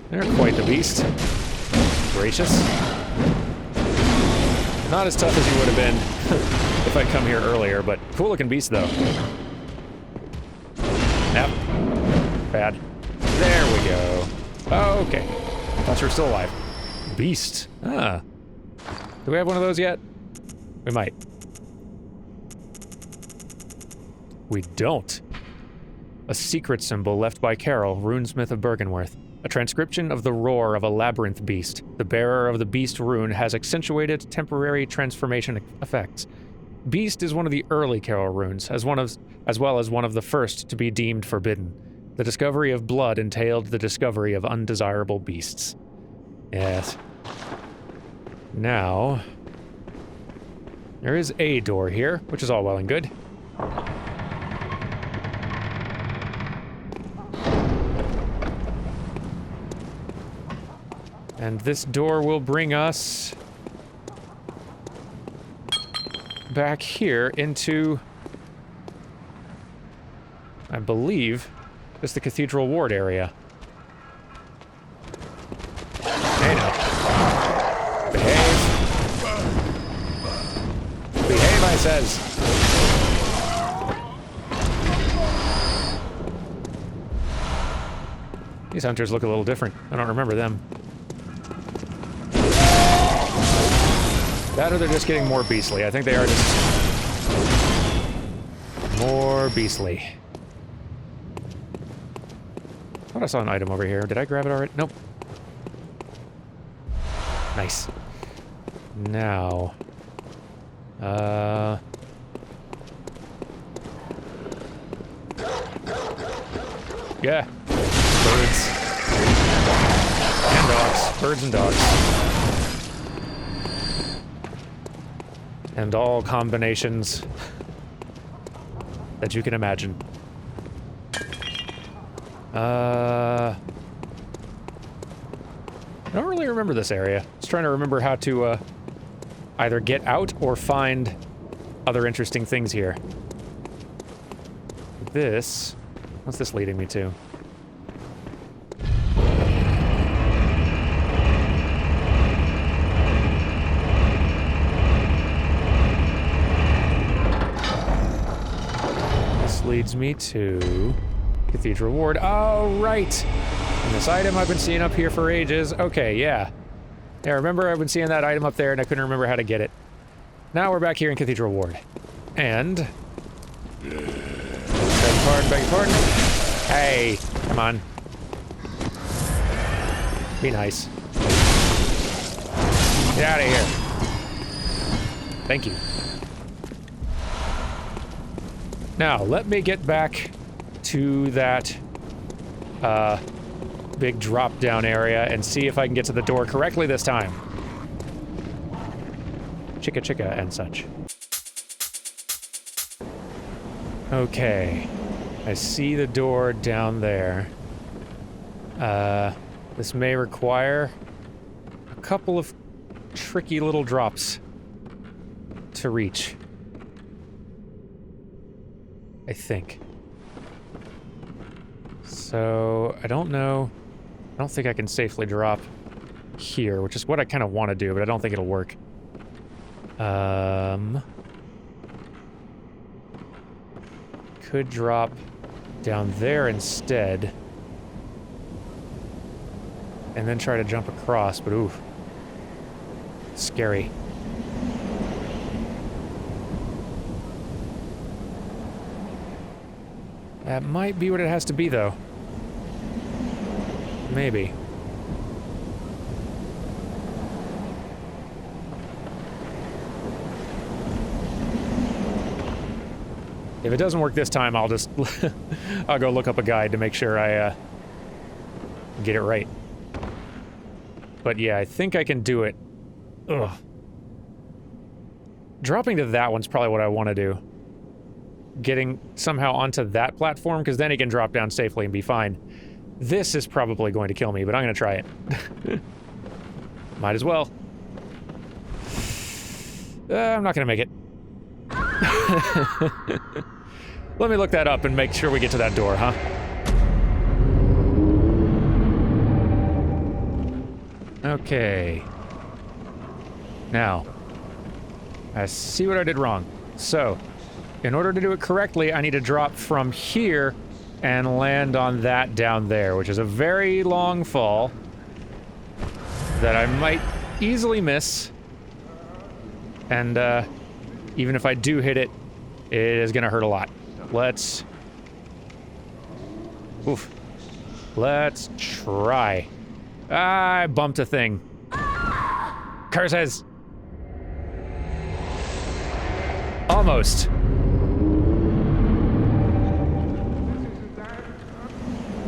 They're quite the beast. Gracious. Not as tough as you would have been if I'd come here earlier, but cool looking beast though. Yep. Bad. There we go. Okay. Thought you were still alive. Beast. Ah. Do we have one of those yet? We might. We don't. A secret symbol left by Carol, runesmith of Bergenworth. A transcription of the roar of a labyrinth beast. The bearer of the beast rune has accentuated temporary transformation effects. Beast is one of the early Carol runes, as well as one of the first to be deemed forbidden. The discovery of blood entailed the discovery of undesirable beasts. Yes. Now... there is a door here, which is all well and good. And this door will bring us back here into, I believe, just the Cathedral Ward area. Hey now. Behave. Behave, I says. These hunters look a little different. I don't remember them. That or they're just getting more beastly. I think they are just... more beastly. I thought I saw an item over here. Did I grab it already? Nope. Nice. Now... yeah. Birds. And dogs. Birds and dogs. And all combinations that you can imagine. I don't really remember this area. I was trying to remember how to either get out or find other interesting things here. This... what's this leading me to? Leads me to Cathedral Ward. Oh, right! And this item I've been seeing up here for ages. Okay, yeah. Yeah, remember I've been seeing that item up there and I couldn't remember how to get it. Now we're back here in Cathedral Ward. And... beg your pardon. Hey, come on. Be nice. Get out of here. Thank you. Now, let me get back to that big drop-down area and see if I can get to the door correctly this time. Chicka chicka and such. Okay. I see the door down there. This may require a couple of tricky little drops to reach. I think. So, I don't know. I don't think I can safely drop here, which is what I kind of want to do, but I don't think it'll work. Could drop down there instead. And then try to jump across, but ooh. Scary. That might be what it has to be, though. Maybe. If it doesn't work this time, I'll just... I'll go look up a guide to make sure I, get it right. But yeah, I think I can do it. Ugh. Dropping to that one's probably what I want to do. Getting somehow onto that platform, because then it can drop down safely and be fine. This is probably going to kill me, but I'm going to try it. Might as well. I'm not going to make it. Let me look that up and make sure we get to that door, huh? Okay. Now, I see what I did wrong. So, in order to do it correctly, I need to drop from here and land on that down there, which is a very long fall that I might easily miss. And, even if I do hit it, it is gonna hurt a lot. Let's... Oof. Let's try. I bumped a thing. Curses! Almost.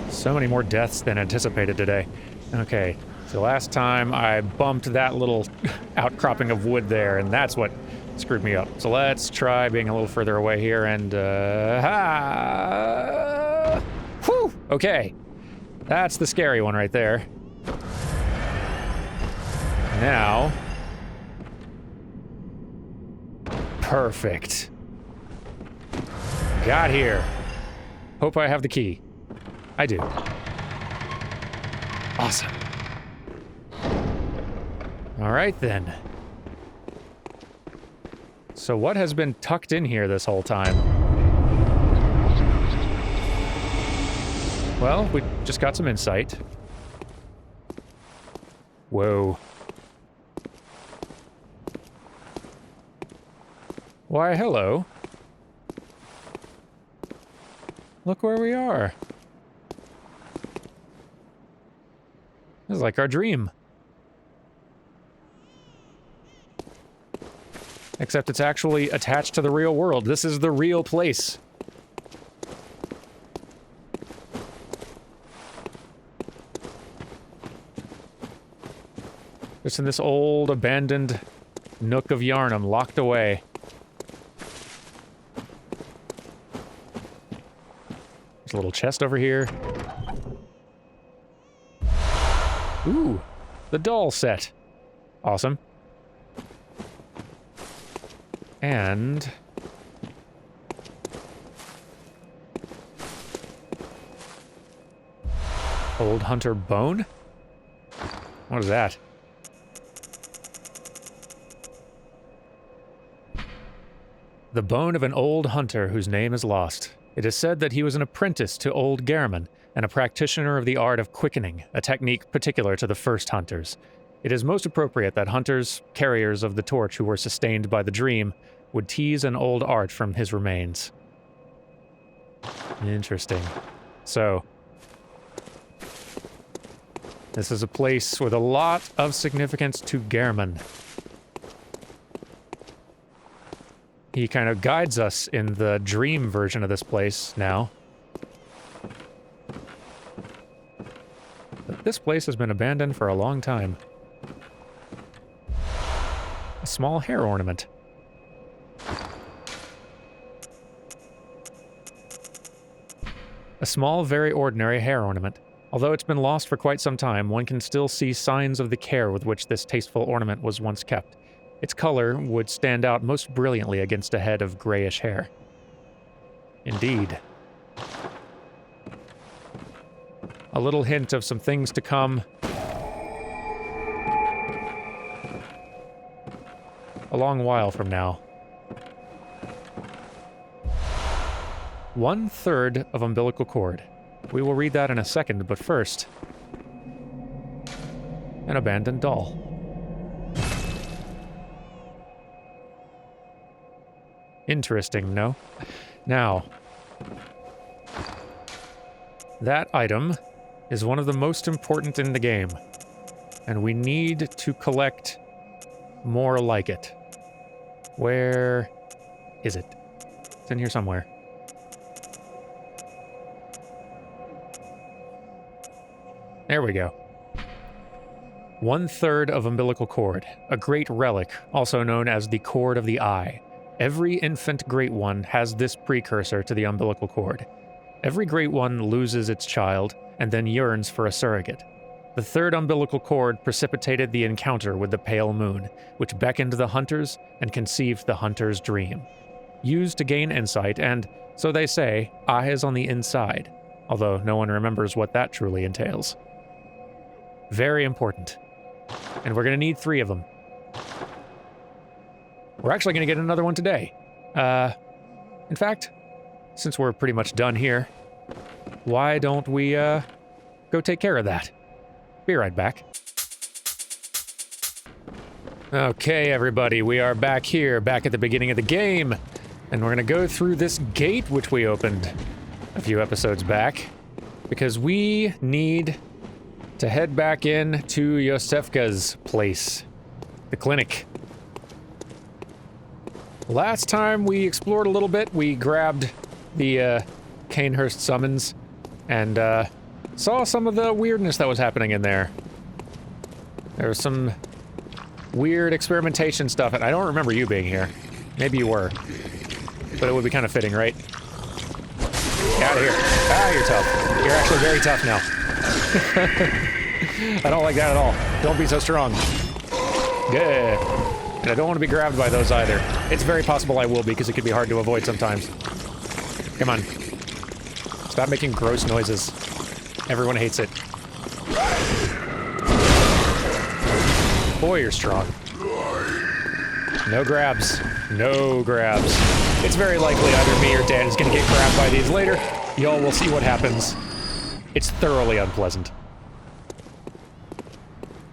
So many more deaths than anticipated today. Okay, so last time I bumped that little outcropping of wood there, and that's what screwed me up. So let's try being a little further away here and, whew! Okay. That's the scary one right there. Now... Perfect. Got here. Hope I have the key. I do. Awesome. All right, then. So what has been tucked in here this whole time? Well, we just got some insight. Whoa. Why, hello. Look where we are. This is like our dream. Except it's actually attached to the real world. This is the real place. Just in this old, abandoned nook of Yharnam, locked away. There's a little chest over here. Ooh, the doll set. Awesome. And... Old Hunter Bone? What is that? The bone of an old hunter whose name is lost. It is said that he was an apprentice to old Gehrman and a practitioner of the art of quickening, a technique particular to the first hunters. It is most appropriate that hunters, carriers of the torch who were sustained by the dream, would tease an old art from his remains. Interesting. So, this is a place with a lot of significance to Gehrman. He kind of guides us in the dream version of this place now. But this place has been abandoned for a long time. A small hair ornament. A small, very ordinary hair ornament. Although it's been lost for quite some time, one can still see signs of the care with which this tasteful ornament was once kept. Its color would stand out most brilliantly against a head of grayish hair. Indeed. A little hint of some things to come. A long while from now. 1/3 of umbilical cord. We will read that in a second, but first... an abandoned doll. Interesting, no? Now, that item is one of the most important in the game, and we need to collect more like it. Where is it? It's in here somewhere. There we go. 1/3 of umbilical cord, a great relic, also known as the cord of the eye. Every infant Great One has this precursor to the umbilical cord. Every Great One loses its child and then yearns for a surrogate. The third umbilical cord precipitated the encounter with the pale moon, which beckoned the hunters and conceived the hunter's dream. Used to gain insight and, so they say, eyes on the inside, although no one remembers what that truly entails. Very important. And we're going to need 3 of them. We're actually going to get another one today. In fact, since we're pretty much done here, why don't we, go take care of that? Be right back. Okay, everybody, we are back here, back at the beginning of the game. And we're going to go through this gate, which we opened a few episodes back, because we need to head back in to Yosefka's place, the clinic. Last time we explored a little bit, we grabbed the Canehurst summons and saw some of the weirdness that was happening in there. There was some weird experimentation stuff, and I don't remember you being here. Maybe you were. But it would be kind of fitting, right? Get out of here. Ah, you're tough. You're actually very tough now. I don't like that at all. Don't be so strong. Good. And I don't want to be grabbed by those either. It's very possible I will be, because it could be hard to avoid sometimes. Come on. Stop making gross noises. Everyone hates it. Boy, you're strong. No grabs. No grabs. It's very likely either me or Dan is going to get grabbed by these later. Y'all will see what happens. It's thoroughly unpleasant.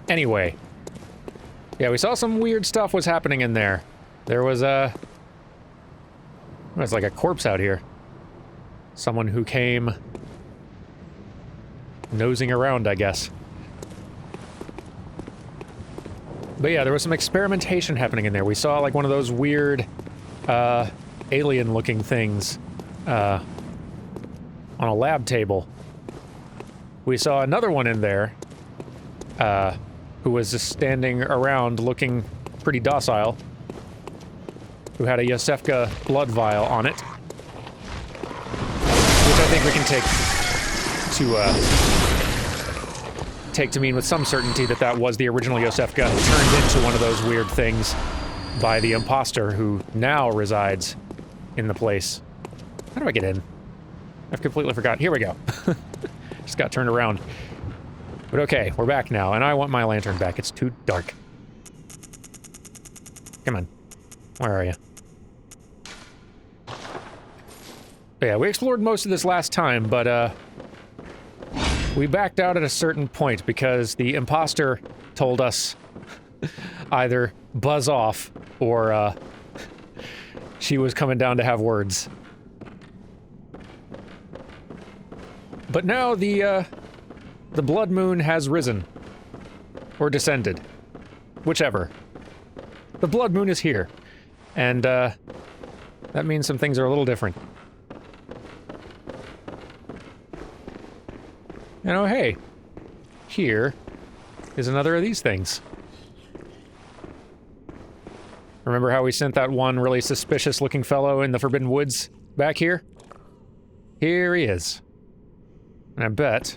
Anyway. Yeah, we saw some weird stuff was happening in there. There was a... It's like a corpse out here. Someone who came... nosing around, I guess. But yeah, there was some experimentation happening in there. We saw like one of those weird, alien-looking things, on a lab table. We saw another one in there, who was just standing around looking pretty docile, who had a Yosefka blood vial on it, which I think we can take to mean with some certainty that that was the original Yosefka turned into one of those weird things by the imposter who now resides in the place. How do I get in? I've completely forgotten. Here we go. Just got turned around. But okay, we're back now, and I want my lantern back. It's too dark. Come on. Where are you? But yeah, we explored most of this last time, but, we backed out at a certain point because the imposter told us either buzz off or, she was coming down to have words. But now the blood moon has risen. Or descended. Whichever. The blood moon is here. And, That means some things are a little different. And oh hey, here is another of these things. Remember how we sent that one really suspicious looking fellow in the Forbidden Woods back here? Here he is. And I bet...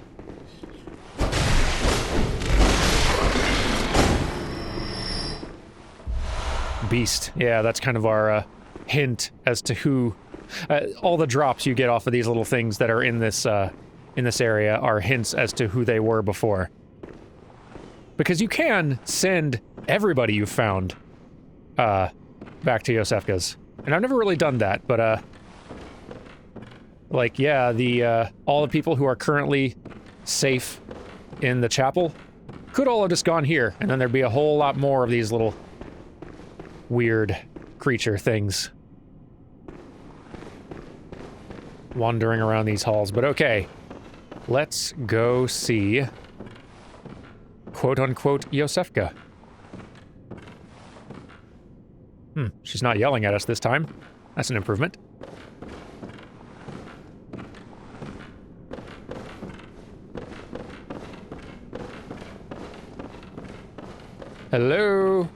Beast. Yeah, that's kind of our hint as to who... all the drops you get off of these little things that are in this area are hints as to who they were before. Because you can send everybody you found back to Yosefka's. And I've never really done that, but like, yeah, all the people who are currently safe in the chapel could all have just gone here, and then there'd be a whole lot more of these little weird creature things wandering around these halls. But okay, let's go see quote-unquote Yosefka. She's not yelling at us this time. That's an improvement. Hello?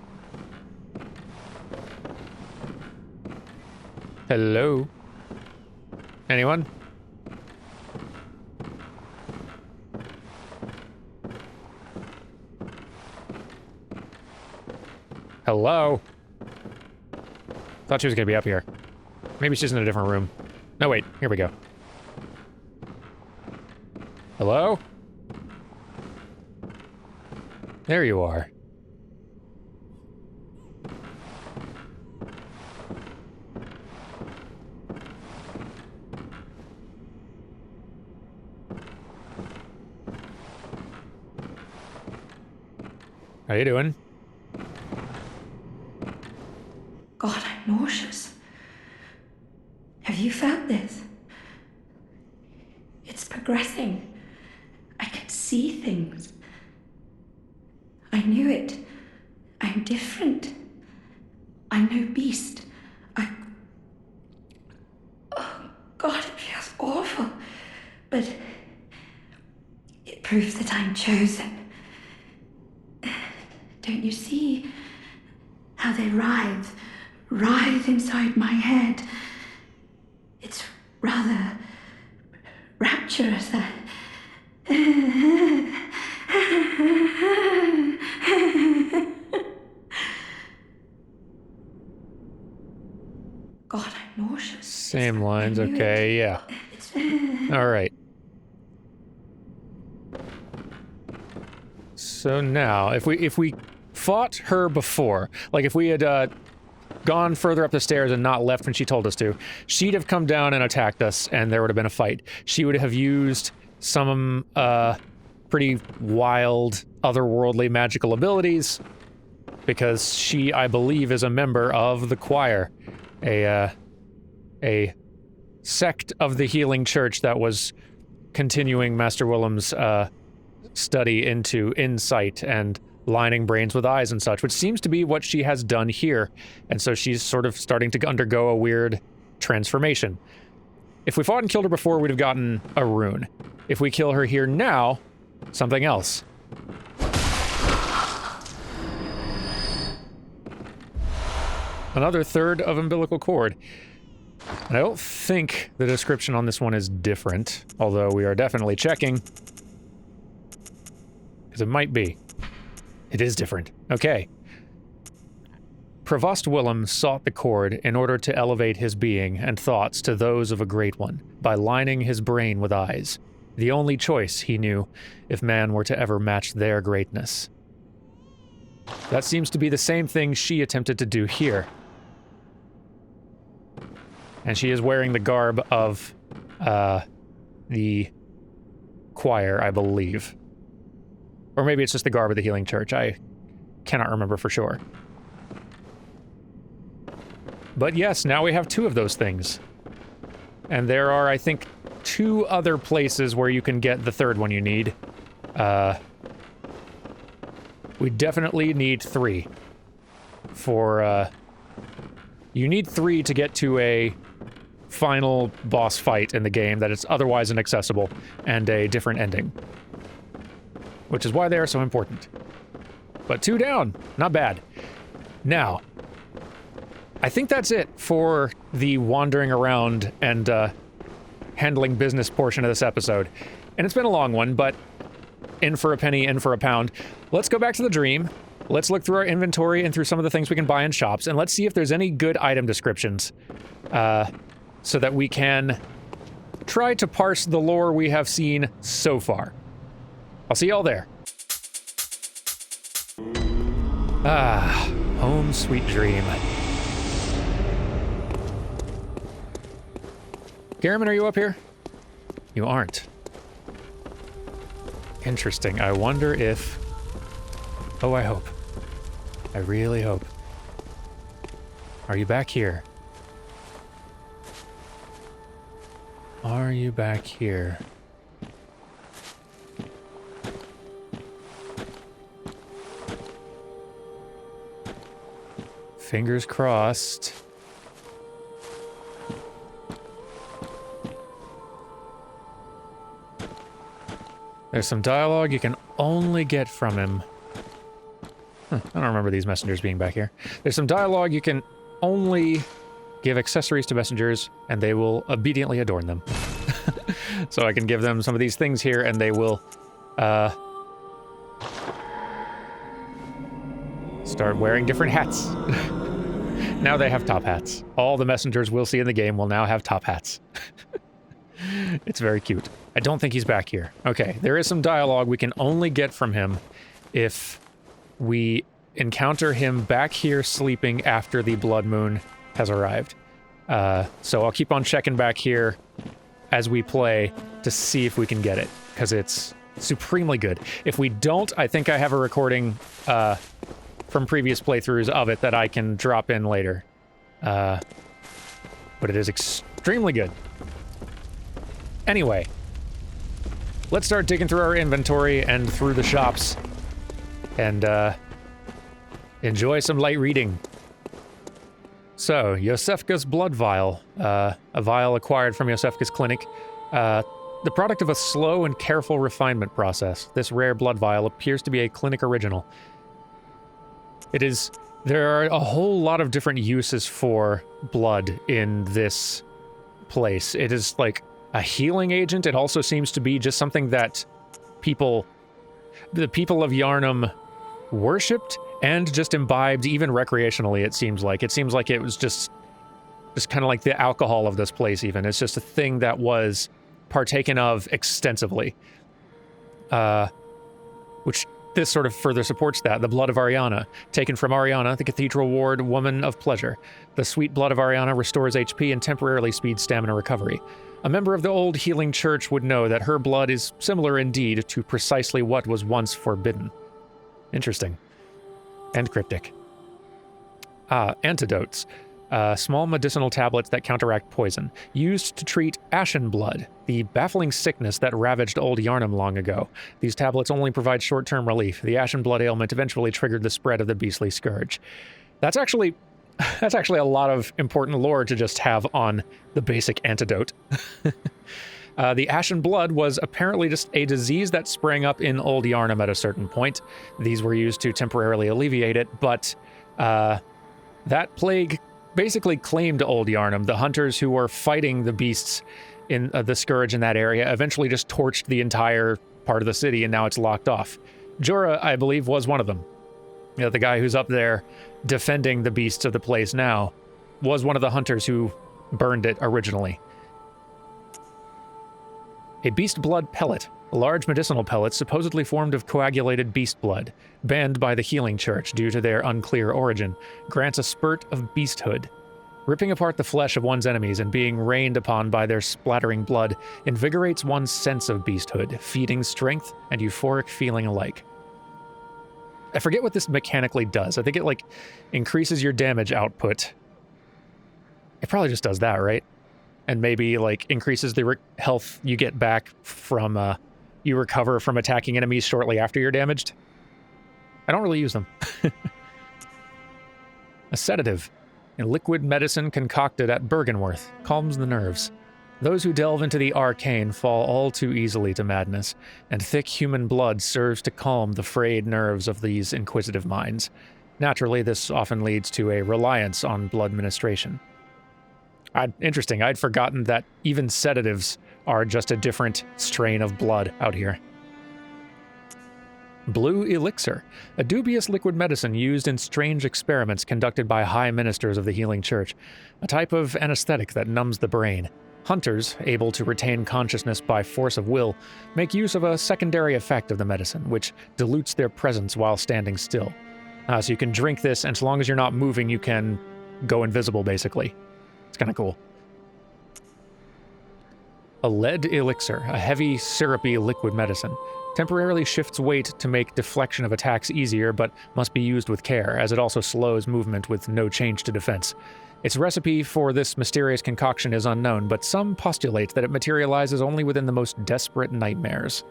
Hello? Anyone? Hello? Thought she was gonna be up here. Maybe she's in a different room. No, wait. Here we go. Hello? There you are. How you doing? God, I'm nauseous. Have you felt this? It's progressing. I can see things. I knew it. I'm different. I'm no beast. Oh, God, it feels awful. But it proves that I'm chosen. Don't you see how they writhe inside my head? It's rather rapturous. God, I'm nauseous. Same lines, okay, yeah. Alright. So now, if we fought her before, like if we had gone further up the stairs and not left when she told us to, she'd have come down and attacked us, and there would have been a fight. She would have used some pretty wild, otherworldly magical abilities, because she, I believe, is a member of the choir, a sect of the Healing Church that was continuing Master Willem's study into insight and lining brains with eyes and such, which seems to be what she has done here. And so she's sort of starting to undergo a weird transformation. If we fought and killed her before, we'd have gotten a rune. If we kill her here now, something else. Another third of umbilical cord. And I don't think the description on this one is different, although we are definitely checking. Because it might be. It is different. Okay. Provost Willem sought the cord in order to elevate his being and thoughts to those of a great one, by lining his brain with eyes. The only choice, he knew, if man were to ever match their greatness. That seems to be the same thing she attempted to do here. And she is wearing the garb of, the choir, I believe. Or maybe it's just the garb of the Healing Church. I cannot remember for sure. But yes, now we have two of those things. And there are, I think, 2 other places where you can get the third one you need. We definitely need 3. For, you need 3 to get to a final boss fight in the game that is otherwise inaccessible, and a different ending. Which is why they are so important. But 2 down, not bad. Now, I think that's it for the wandering around and handling business portion of this episode. And it's been a long one, but in for a penny, in for a pound. Let's go back to the dream. Let's look through our inventory and through some of the things we can buy in shops, and let's see if there's any good item descriptions, so that we can try to parse the lore we have seen so far. I'll see y'all there. Ah, home sweet dream. Garriman, are you up here? You aren't. Interesting. I wonder if... Oh, I hope. I really hope. Are you back here? Are you back here? Fingers crossed. There's some dialogue you can only get from him. I don't remember these messengers being back here. There's some dialogue you can only give accessories to messengers, and they will obediently adorn them. So I can give them some of these things here, and they will, start wearing different hats. Now they have top hats. All the messengers we'll see in the game will now have top hats. It's very cute. I don't think he's back here. Okay, there is some dialogue we can only get from him if we encounter him back here sleeping after the blood moon has arrived. So I'll keep on checking back here as we play to see if we can get it, because it's supremely good. If we don't, I think I have a recording from previous playthroughs of it that I can drop in later. But it is extremely good. Anyway, let's start digging through our inventory and through the shops and enjoy some light reading. So, Yosefka's blood vial, a vial acquired from Yosefka's clinic, the product of a slow and careful refinement process. This rare blood vial appears to be a clinic original. There are a whole lot of different uses for blood in this place. It is like a healing agent. It also seems to be just something that the people of Yharnam worshipped and just imbibed, even recreationally, it seems like. It seems like it was just kind of like the alcohol of this place, even. It's just a thing that was partaken of extensively. Which this sort of further supports that. The blood of Ariana, taken from Ariana, the Cathedral Ward woman of pleasure. The sweet blood of Ariana restores HP and temporarily speeds stamina recovery. A member of the old healing church would know that her blood is similar indeed to precisely what was once forbidden. Interesting. And cryptic. Antidotes. Small medicinal tablets that counteract poison. Used to treat ashen blood, the baffling sickness that ravaged old Yharnam long ago. These tablets only provide short-term relief. The ashen blood ailment eventually triggered the spread of the beastly scourge. That's actually a lot of important lore to just have on the basic antidote. The ashen blood was apparently just a disease that sprang up in old Yharnam at a certain point. These were used to temporarily alleviate it, but that plague basically claimed old Yharnam. The hunters who were fighting the beasts in the scourge in that area eventually just torched the entire part of the city, and now it's locked off. Jorah, I believe, was one of them. You know, the guy who's up there defending the beasts of the place now was one of the hunters who burned it originally. A beast blood pellet, a large medicinal pellet supposedly formed of coagulated beast blood, banned by the healing church due to their unclear origin, grants a spurt of beasthood. Ripping apart the flesh of one's enemies and being rained upon by their splattering blood invigorates one's sense of beasthood, feeding strength and euphoric feeling alike. I forget what this mechanically does. I think it, like, increases your damage output. It probably just does that, right? And maybe, like, increases the health you get back from, you recover from attacking enemies shortly after you're damaged. I don't really use them. A sedative. A liquid medicine concocted at Bergenworth calms the nerves. Those who delve into the arcane fall all too easily to madness, and thick human blood serves to calm the frayed nerves of these inquisitive minds. Naturally, this often leads to a reliance on blood ministration. Interesting, I'd forgotten that even sedatives are just a different strain of blood out here. Blue elixir, a dubious liquid medicine used in strange experiments conducted by high ministers of the healing church, a type of anesthetic that numbs the brain. Hunters, able to retain consciousness by force of will, make use of a secondary effect of the medicine, which dilutes their presence while standing still. So you can drink this, and so long as you're not moving, you can go invisible, basically. It's kind of cool. A lead elixir, a heavy, syrupy liquid medicine. Temporarily shifts weight to make deflection of attacks easier, but must be used with care, as it also slows movement with no change to defense. Its recipe for this mysterious concoction is unknown, but some postulate that it materializes only within the most desperate nightmares.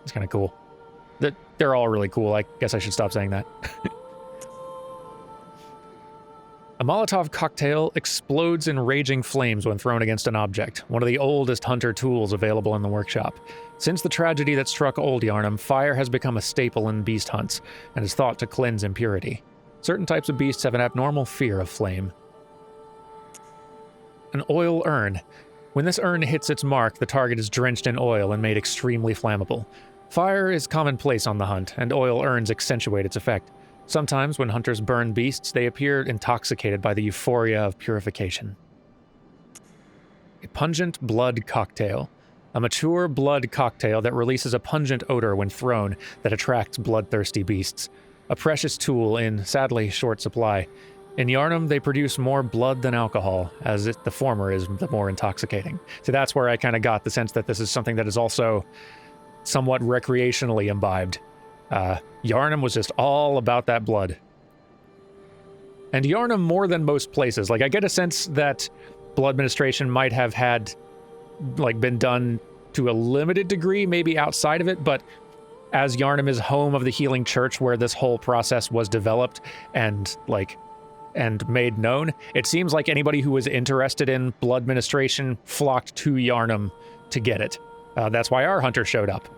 It's kind of cool. They're all really cool. I guess I should stop saying that. A Molotov cocktail explodes in raging flames when thrown against an object, one of the oldest hunter tools available in the workshop. Since the tragedy that struck Old Yharnam, fire has become a staple in beast hunts, and is thought to cleanse impurity. Certain types of beasts have an abnormal fear of flame. An oil urn. When this urn hits its mark, the target is drenched in oil and made extremely flammable. Fire is commonplace on the hunt, and oil urns accentuate its effect. Sometimes, when hunters burn beasts, they appear intoxicated by the euphoria of purification. A pungent blood cocktail. A mature blood cocktail that releases a pungent odor when thrown that attracts bloodthirsty beasts. A precious tool in, sadly, short supply. In Yharnam, they produce more blood than alcohol, as the former is the more intoxicating. So that's where I kind of got the sense that this is something that is also somewhat recreationally imbibed. Yharnam was just all about that blood. And Yharnam more than most places. Like, I get a sense that blood administration might have had, like, been done to a limited degree, maybe outside of it, but as Yharnam is home of the healing church where this whole process was developed and made known, it seems like anybody who was interested in blood administration flocked to Yharnam to get it. That's why our hunter showed up.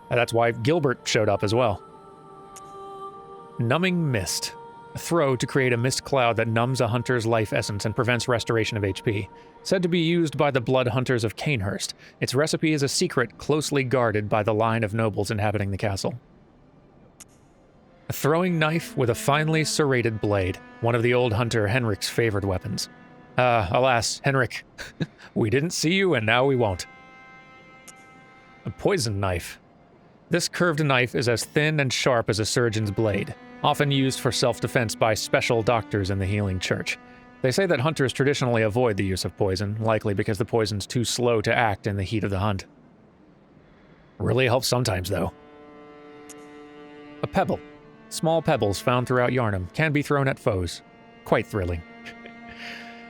That's why Gilbert showed up as well. Numbing mist. A throw to create a mist cloud that numbs a hunter's life essence and prevents restoration of HP. Said to be used by the blood hunters of Canehurst, its recipe is a secret closely guarded by the line of nobles inhabiting the castle. A throwing knife with a finely serrated blade, one of the old hunter Henrik's favorite weapons. Alas, Henrik, we didn't see you and now we won't. A poison knife. This curved knife is as thin and sharp as a surgeon's blade, often used for self-defense by special doctors in the healing church. They say that hunters traditionally avoid the use of poison, likely because the poison's too slow to act in the heat of the hunt. Really helps sometimes, though. A pebble. Small pebbles found throughout Yharnam can be thrown at foes. Quite thrilling.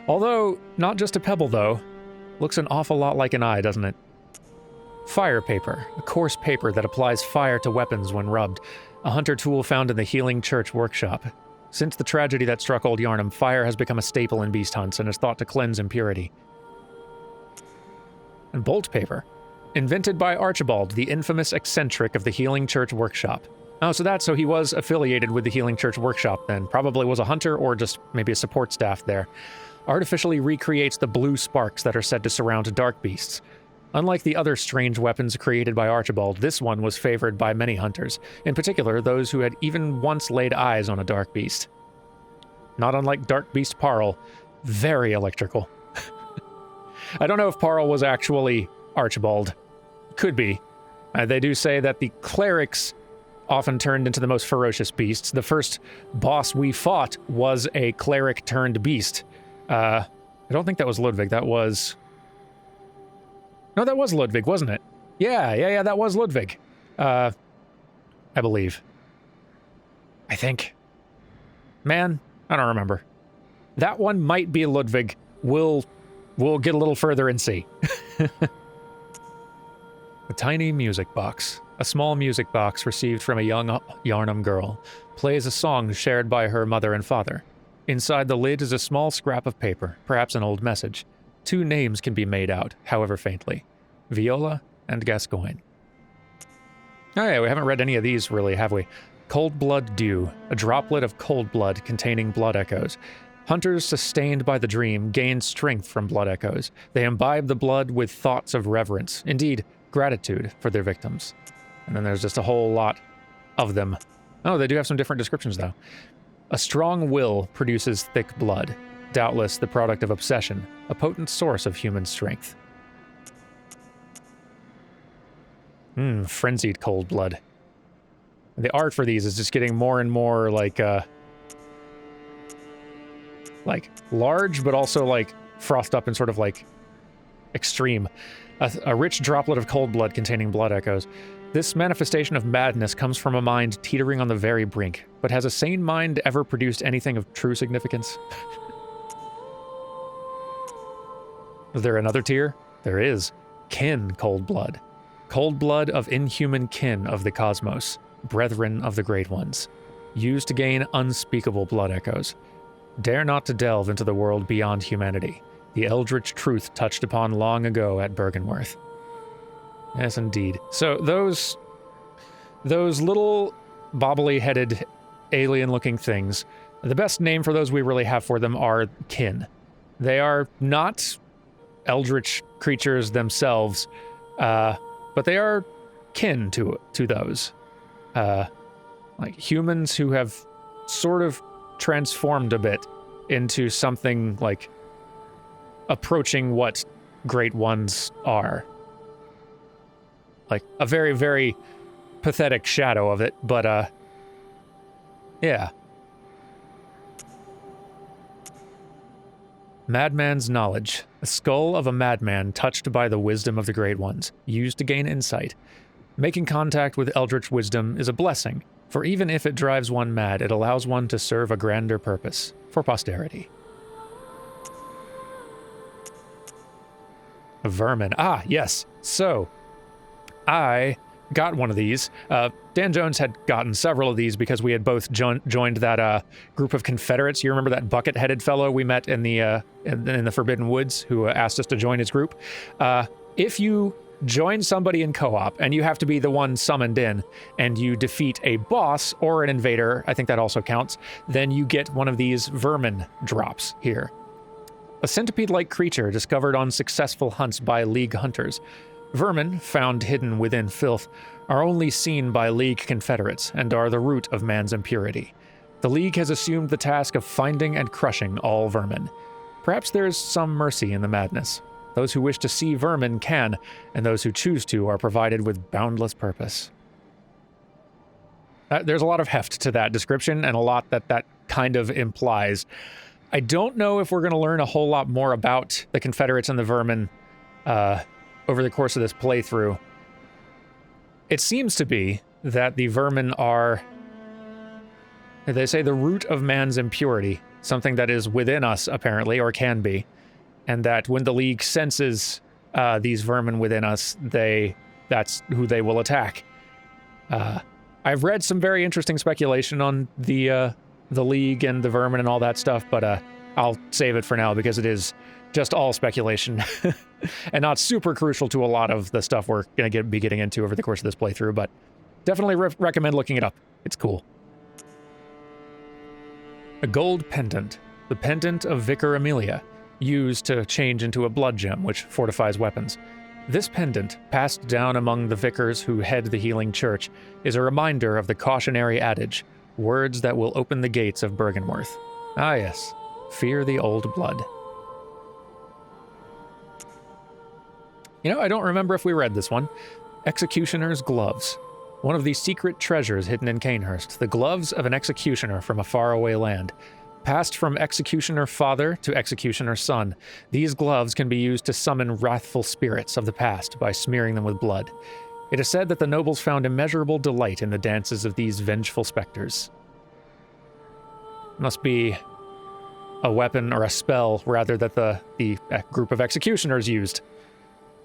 Although, not just a pebble, though. Looks an awful lot like an eye, doesn't it? Fire paper, a coarse paper that applies fire to weapons when rubbed, a hunter tool found in the healing church workshop. Since the tragedy that struck Old Yharnam, fire has become a staple in beast hunts and is thought to cleanse impurity. And bolt paper, invented by Archibald, the infamous eccentric of the healing church workshop. Oh, so he was affiliated with the healing church workshop then, probably was a hunter or just maybe a support staff there. Artificially recreates the blue sparks that are said to surround dark beasts. Unlike the other strange weapons created by Archibald, this one was favored by many hunters, in particular those who had even once laid eyes on a dark beast. Not unlike Dark Beast Parl, very electrical. I don't know if Parl was actually Archibald. Could be. They do say that the clerics often turned into the most ferocious beasts. The first boss we fought was a cleric turned beast. I don't think that was Ludwig, that was... No, that was Ludwig, wasn't it? Yeah, that was Ludwig. I believe. I think. Man, I don't remember. That one might be Ludwig. We'll get a little further and see. A tiny music box. A small music box received from a young Yharnam girl. Plays a song shared by her mother and father. Inside the lid is a small scrap of paper, perhaps an old message. 2 names can be made out, however faintly. Viola and Gascoigne. Oh yeah, we haven't read any of these really, have we? Cold Blood Dew, a droplet of cold blood containing blood echoes. Hunters sustained by the dream gain strength from blood echoes. They imbibe the blood with thoughts of reverence, indeed, gratitude for their victims. And then there's just a whole lot of them. Oh, they do have some different descriptions, though. A strong will produces thick blood, doubtless the product of obsession, a potent source of human strength. Frenzied cold blood. The art for these is just getting more and more like large, but also like frothed up and sort of like extreme. A rich droplet of cold blood containing blood echoes. This manifestation of madness comes from a mind teetering on the very brink, but has a sane mind ever produced anything of true significance? Is there another tier? There is. Kin cold blood. Cold blood of inhuman kin of the cosmos, brethren of the great ones. Used to gain unspeakable blood echoes. Dare not to delve into the world beyond humanity. The eldritch truth touched upon long ago at Bergenworth. Yes, indeed. So those little bobbly-headed, alien-looking things, the best name for those we really have for them are kin. They are not eldritch creatures themselves, but they are kin to those. Like humans who have sort of transformed a bit into something like approaching what great ones are. Like a very, very pathetic shadow of it, but yeah. Madman's knowledge. The skull of a madman touched by the wisdom of the great ones, used to gain insight. Making contact with eldritch wisdom is a blessing, for even if it drives one mad, it allows one to serve a grander purpose, for posterity. Vermin. Ah, yes. So, I got one of these. Dan Jones had gotten several of these because we had both joined that group of Confederates. You remember that bucket-headed fellow we met in the Forbidden Woods who asked us to join his group? If you join somebody in co-op and you have to be the one summoned in and you defeat a boss or an invader, I think that also counts, then you get one of these vermin drops here. A centipede-like creature discovered on successful hunts by League hunters. Vermin, found hidden within filth, are only seen by League Confederates and are the root of man's impurity. The League has assumed the task of finding and crushing all vermin. Perhaps there is some mercy in the madness. Those who wish to see vermin can, and those who choose to are provided with boundless purpose. There's a lot of heft to that description, and a lot that kind of implies. I don't know if we're going to learn a whole lot more about the Confederates and the vermin over the course of this playthrough. It seems to be that the vermin are, they say, the root of man's impurity, something that is within us, apparently, or can be, and that when the League senses these vermin within us, that's who they will attack. I've read some very interesting speculation on the League and the vermin and all that stuff, but I'll save it for now because it is just all speculation and not super crucial to a lot of the stuff we're going to be getting into over the course of this playthrough, but definitely recommend looking it up. It's cool. A gold pendant. The pendant of Vicar Amelia, used to change into a blood gem which fortifies weapons. This pendant, passed down among the vicars who head the healing church, is a reminder of the cautionary adage, words that will open the gates of Bergenworth. Ah yes, fear the old blood. You know, I don't remember if we read this one. Executioner's gloves. One of the secret treasures hidden in Canehurst, the gloves of an executioner from a faraway land. Passed from executioner father to executioner son, these gloves can be used to summon wrathful spirits of the past by smearing them with blood. It is said that the nobles found immeasurable delight in the dances of these vengeful specters. Must be a weapon or a spell, rather, that the group of executioners used.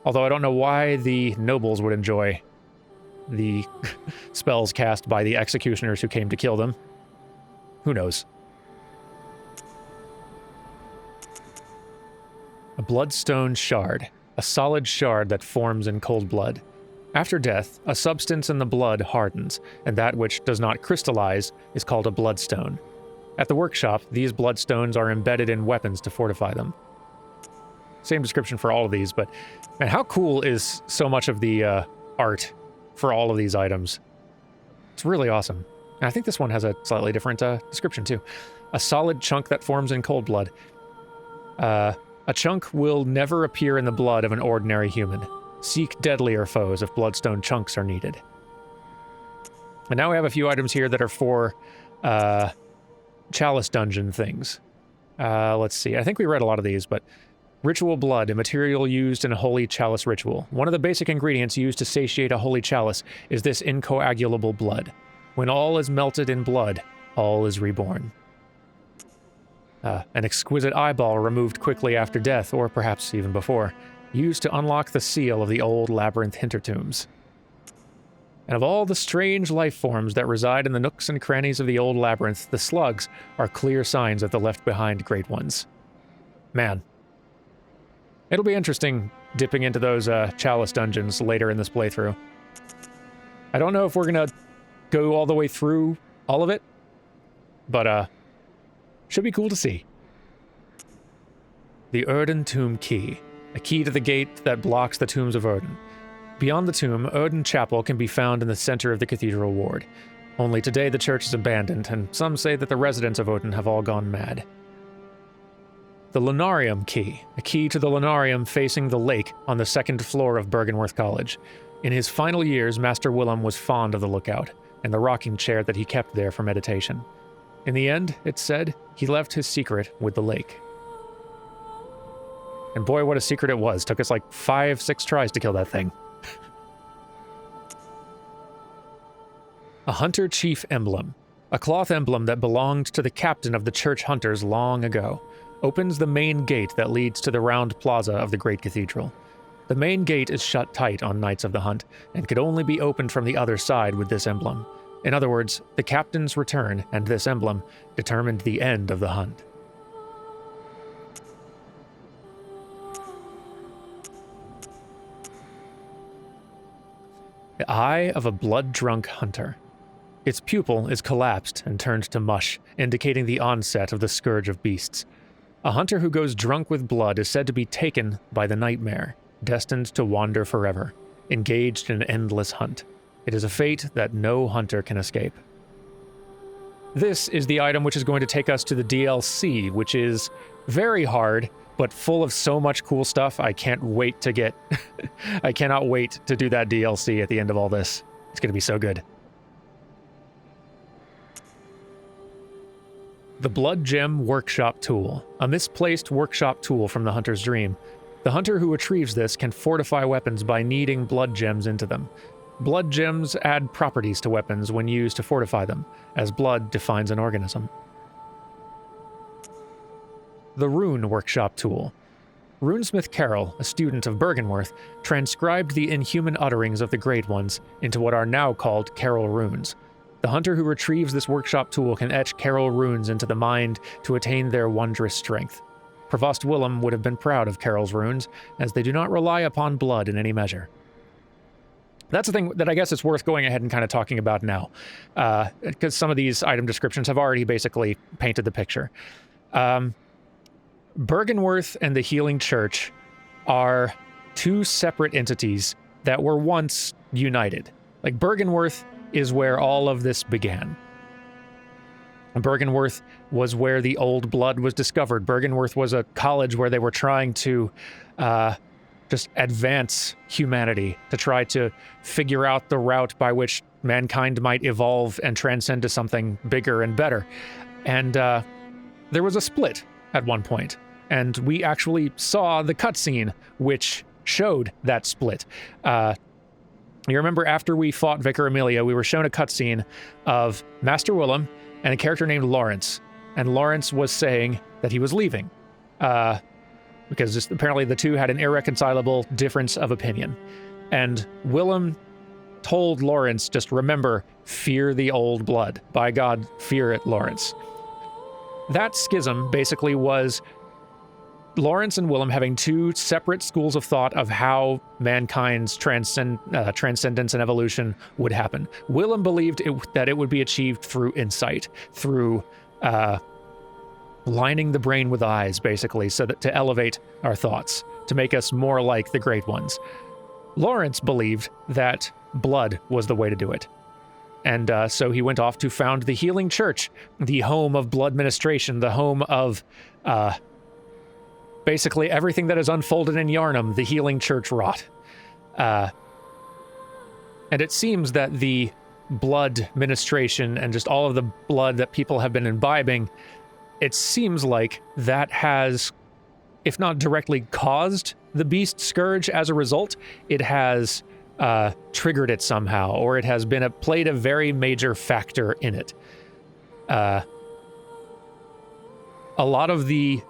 Although I don't know why the nobles would enjoy the spells cast by the executioners who came to kill them. Who knows? A bloodstone shard, a solid shard that forms in cold blood. After death, a substance in the blood hardens, and that which does not crystallize is called a bloodstone. At the workshop, these bloodstones are embedded in weapons to fortify them. Same description for all of these, but man, how cool is so much of the art for all of these items? It's really awesome. And I think this one has a slightly different description too. A solid chunk that forms in cold blood. A chunk will never appear in the blood of an ordinary human. Seek deadlier foes if bloodstone chunks are needed. And now we have a few items here that are for chalice dungeon things. Let's see. I think we read a lot of these, but ritual blood, a material used in a holy chalice ritual. One of the basic ingredients used to satiate a holy chalice is this incoagulable blood. When all is melted in blood, all is reborn. An exquisite eyeball removed quickly after death, or perhaps even before, used to unlock the seal of the old labyrinth hintertombs. And of all the strange life forms that reside in the nooks and crannies of the old labyrinth, the slugs are clear signs of the left-behind great ones. Man. It'll be interesting dipping into those chalice dungeons later in this playthrough. I don't know if we're gonna go all the way through all of it, but should be cool to see. The Erden Tomb Key, a key to the gate that blocks the tombs of Erden. Beyond the tomb, Erden Chapel can be found in the center of the Cathedral Ward. Only today the church is abandoned, and some say that the residents of Erden have all gone mad. The Lunarium Key, a key to the Lunarium facing the lake on the second floor of Bergenworth College. In his final years, Master Willem was fond of the lookout, and the rocking chair that he kept there for meditation. In the end, it's said, he left his secret with the lake. And boy, what a secret it was. Took us like 5-6 tries to kill that thing. A Hunter Chief Emblem. A cloth emblem that belonged to the captain of the church hunters long ago. Opens the main gate that leads to the round plaza of the great cathedral. The main gate is shut tight on nights of the hunt, and could only be opened from the other side with this emblem. In other words, the captain's return and this emblem determined the end of the hunt. The Eye of a Blood-Drunk Hunter. Its pupil is collapsed and turned to mush, indicating the onset of the scourge of beasts. A hunter who goes drunk with blood is said to be taken by the nightmare, destined to wander forever, engaged in an endless hunt. It is a fate that no hunter can escape. This is the item which is going to take us to the DLC, which is very hard, but full of so much cool stuff. I can't wait to get... I cannot wait to do that DLC at the end of all this. It's going to be so good. The Blood Gem Workshop Tool, a misplaced workshop tool from the hunter's dream. The hunter who retrieves this can fortify weapons by kneading blood gems into them. Blood gems add properties to weapons when used to fortify them, as blood defines an organism. The Rune Workshop Tool. Runesmith Carroll, a student of Bergenworth, transcribed the inhuman utterings of the Great Ones into what are now called Carroll runes. The hunter who retrieves this workshop tool can etch Carroll runes into the mind to attain their wondrous strength. Provost Willem would have been proud of Carroll's runes, as they do not rely upon blood in any measure. That's the thing that I guess it's worth going ahead and kind of talking about now, because some of these item descriptions have already basically painted the picture. Bergenworth and the Healing Church are two separate entities that were once united. Like, Bergenworth is where all of this began. Bergenworth was where the old blood was discovered. Bergenworth was a college where they were trying to just advance humanity, to try to figure out the route by which mankind might evolve and transcend to something bigger and better. And there was a split at one point, and we actually saw the cutscene which showed that split. You remember after we fought Vicar Amelia, we were shown a cutscene of Master Willem and a character named Lawrence, and Lawrence was saying that he was leaving, because apparently the two had an irreconcilable difference of opinion. And Willem told Lawrence, just remember, fear the old blood. By God, fear it, Lawrence. That schism basically was Lawrence and Willem having two separate schools of thought of how mankind's transcendence and evolution would happen. Willem believed that it would be achieved through insight, through lining the brain with eyes, basically, so that to elevate our thoughts, to make us more like the Great Ones. Lawrence believed that blood was the way to do it. And so he went off to found the Healing Church, the home of blood ministration, the home of basically everything that is unfolded in Yharnam, the Healing Church wrought. And it seems that the blood ministration and just all of the blood that people have been imbibing, it seems like that has, if not directly caused the beast scourge as a result, it has triggered it somehow, or it has been played a very major factor in it. A lot of the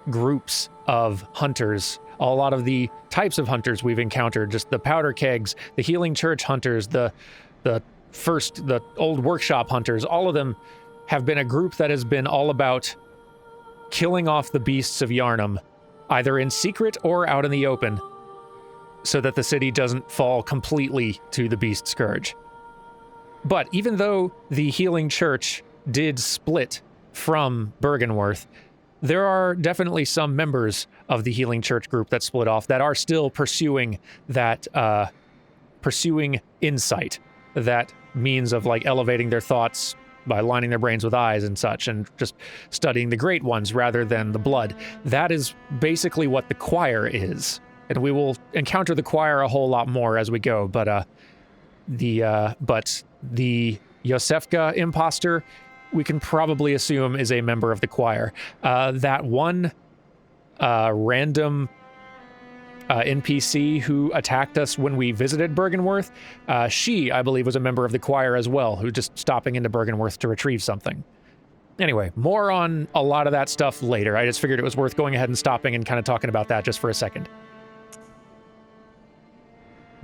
groups of hunters, a lot of the types of hunters we've encountered, just the powder kegs, the Healing Church hunters, the old workshop hunters, all of them have been a group that has been all about killing off the beasts of Yharnam, either in secret or out in the open, so that the city doesn't fall completely to the beast scourge. But even though the Healing Church did split from Bergenworth, there are definitely some members of the Healing Church group that split off that are still pursuing that, pursuing insight, that means of like elevating their thoughts by lining their brains with eyes and such, and just studying the Great Ones rather than the blood. That is basically what the choir is. And we will encounter the choir a whole lot more as we go, but the Yosefka imposter, we can probably assume is a member of the choir. That one random NPC who attacked us when we visited Bergenworth, she, I believe, was a member of the choir as well, who just stopping into Bergenworth to retrieve something. Anyway, more on a lot of that stuff later. I just figured it was worth going ahead and stopping and kind of talking about that just for a second.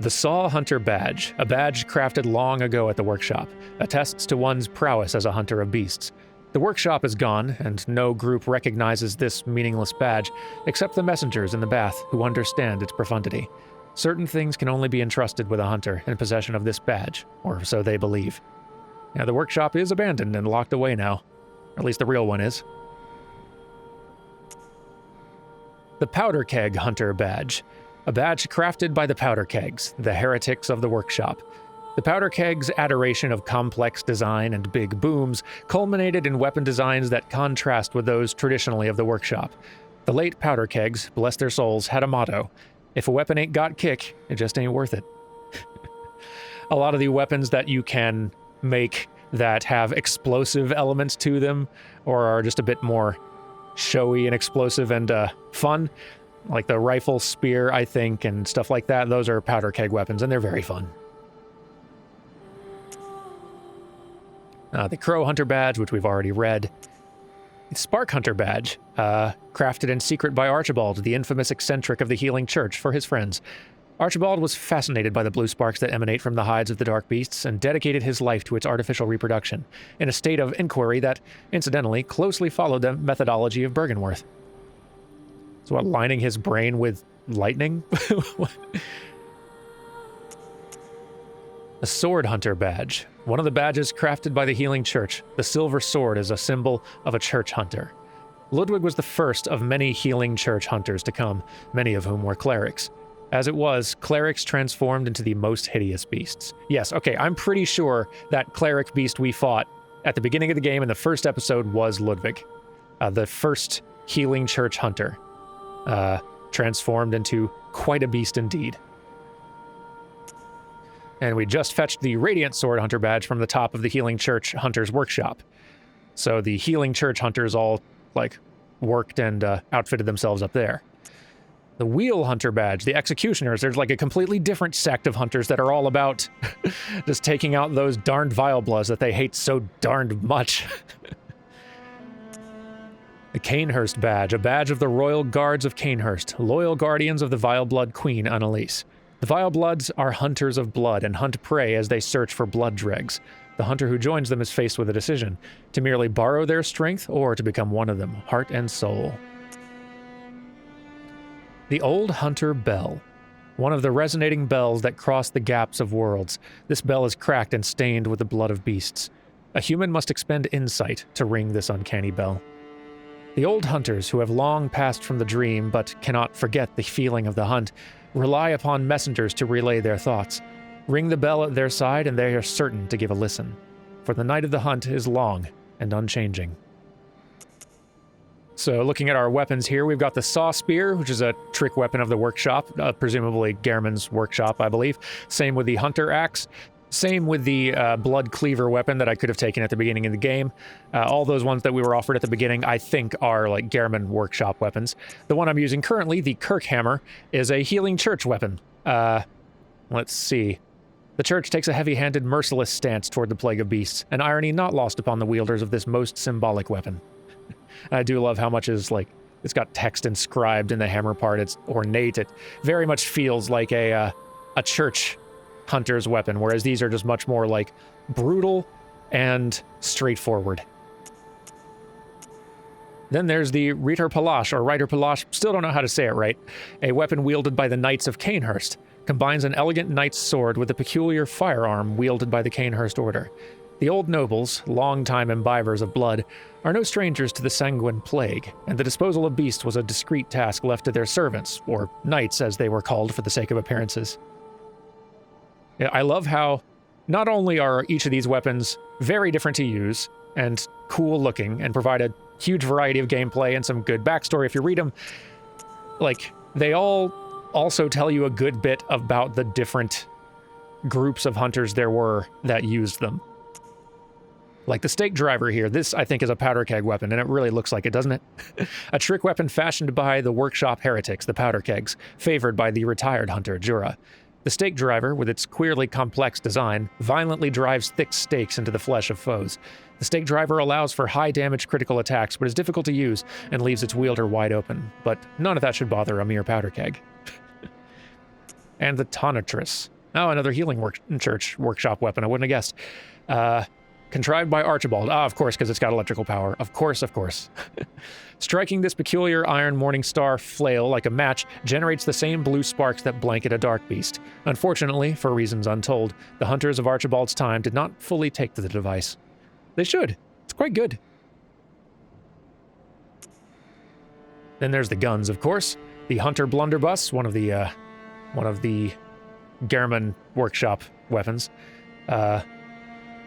The Saw Hunter Badge, a badge crafted long ago at the workshop, attests to one's prowess as a hunter of beasts. The workshop is gone, and no group recognizes this meaningless badge, except the messengers in the bath who understand its profundity. Certain things can only be entrusted with a hunter in possession of this badge, or so they believe. Now, the workshop is abandoned and locked away now. Or at least the real one is. The Powder Keg Hunter Badge. A badge crafted by the Powder Kegs, the heretics of the workshop. The Powder Kegs' adoration of complex design and big booms culminated in weapon designs that contrast with those traditionally of the workshop. The late Powder Kegs, bless their souls, had a motto: if a weapon ain't got kick, it just ain't worth it. A lot of the weapons that you can make that have explosive elements to them, or are just a bit more showy and explosive and fun, like the rifle, spear, I think, and stuff like that, those are Powder Keg weapons, and they're very fun. The Crow Hunter Badge, which we've already read. The Spark Hunter Badge, crafted in secret by Archibald, the infamous eccentric of the Healing Church, for his friends. Archibald was fascinated by the blue sparks that emanate from the hides of the dark beasts and dedicated his life to its artificial reproduction, in a state of inquiry that, incidentally, closely followed the methodology of Bergenworth. So what, lining his brain with lightning? A Sword Hunter Badge. One of the badges crafted by the Healing Church. The silver sword is a symbol of a church hunter. Ludwig was the first of many Healing Church hunters to come, many of whom were clerics. As it was, clerics transformed into the most hideous beasts. Yes, okay, I'm pretty sure that cleric beast we fought at the beginning of the game in the first episode was Ludwig, the first Healing Church hunter, transformed into quite a beast indeed. And we just fetched the Radiant Sword Hunter Badge from the top of the Healing Church Hunter's workshop. So the Healing Church Hunters all, like, worked and outfitted themselves up there. The Wheel Hunter Badge, the Executioners, there's like a completely different sect of hunters that are all about just taking out those darned Vilebloods that they hate so darned much. The Canehurst Badge, a badge of the Royal Guards of Canehurst, loyal guardians of the Vileblood Queen Annalise. The Vilebloods are hunters of blood and hunt prey as they search for blood dregs. The hunter who joins them is faced with a decision: to merely borrow their strength or to become one of them, heart and soul. The Old Hunter Bell. One of the resonating bells that cross the gaps of worlds. This bell is cracked and stained with the blood of beasts. A human must expend insight to ring this uncanny bell. The old hunters, who have long passed from the dream but cannot forget the feeling of the hunt, rely upon messengers to relay their thoughts. Ring the bell at their side and they are certain to give a listen. For the night of the hunt is long and unchanging. So looking at our weapons here, we've got the Saw Spear, which is a trick weapon of the workshop, presumably Gehrman's workshop, I believe. Same with the Hunter Axe. Same with the Blood Cleaver weapon that I could have taken at the beginning of the game. All those ones that we were offered at the beginning, I think, are like Gehrman workshop weapons. The one I'm using currently, the Kirk Hammer, is a Healing Church weapon. Let's see. The Church takes a heavy-handed, merciless stance toward the Plague of Beasts, an irony not lost upon the wielders of this most symbolic weapon. I do love how much is, like, it's got text inscribed in the hammer part. It's ornate. It very much feels like a church hunter's weapon, whereas these are just much more, like, brutal and straightforward. Then there's the Reiter Palash, or Reiter Palash, still don't know how to say it right, a weapon wielded by the Knights of Canehurst. Combines an elegant knight's sword with a peculiar firearm wielded by the Canehurst Order. The old nobles, long-time imbibers of blood, are no strangers to the sanguine plague, and the disposal of beasts was a discreet task left to their servants, or knights as they were called for the sake of appearances. I love how not only are each of these weapons very different to use, and cool looking, and provide a huge variety of gameplay and some good backstory if you read them, like, they all also tell you a good bit about the different groups of hunters there were that used them. Like the stake driver here, this I think is a powder keg weapon, and it really looks like it, doesn't it? A trick weapon fashioned by the workshop heretics, the powder kegs, favored by the retired hunter, Jura. The stake driver, with its queerly complex design, violently drives thick stakes into the flesh of foes. The stake driver allows for high damage critical attacks, but is difficult to use and leaves its wielder wide open. But none of that should bother a mere powder keg. And the Tonitrus. Oh, another healing church workshop weapon, I wouldn't have guessed. Contrived by Archibald. Ah, of course, because it's got electrical power. Of course, of course. Striking this peculiar iron morning star flail like a match generates the same blue sparks that blanket a dark beast. Unfortunately, for reasons untold, the hunters of Archibald's time did not fully take to the device. They should. It's quite good. Then there's the guns, of course. The Hunter Blunderbuss, one of the Gehrman workshop weapons.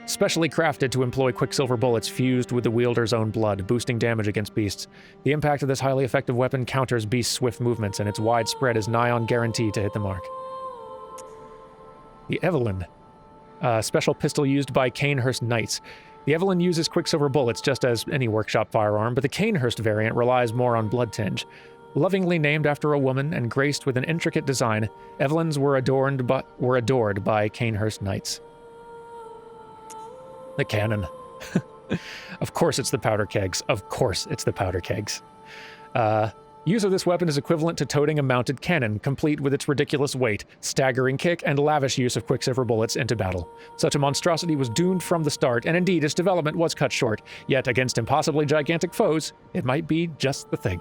Specially crafted to employ quicksilver bullets fused with the wielder's own blood, boosting damage against beasts. The impact of this highly effective weapon counters beasts' swift movements, and its wide spread is nigh on guaranteed to hit the mark. The Evelyn. A special pistol used by Canehurst Knights. The Evelyn uses quicksilver bullets just as any workshop firearm, but the Canehurst variant relies more on blood tinge. Lovingly named after a woman and graced with an intricate design, Evelyns were adored by Canehurst Knights. The cannon. Of course it's the powder kegs. Of course it's the powder kegs. Use of this weapon is equivalent to toting a mounted cannon, complete with its ridiculous weight, staggering kick, and lavish use of quicksilver bullets into battle. Such a monstrosity was doomed from the start, and indeed its development was cut short. Yet against impossibly gigantic foes, it might be just the thing.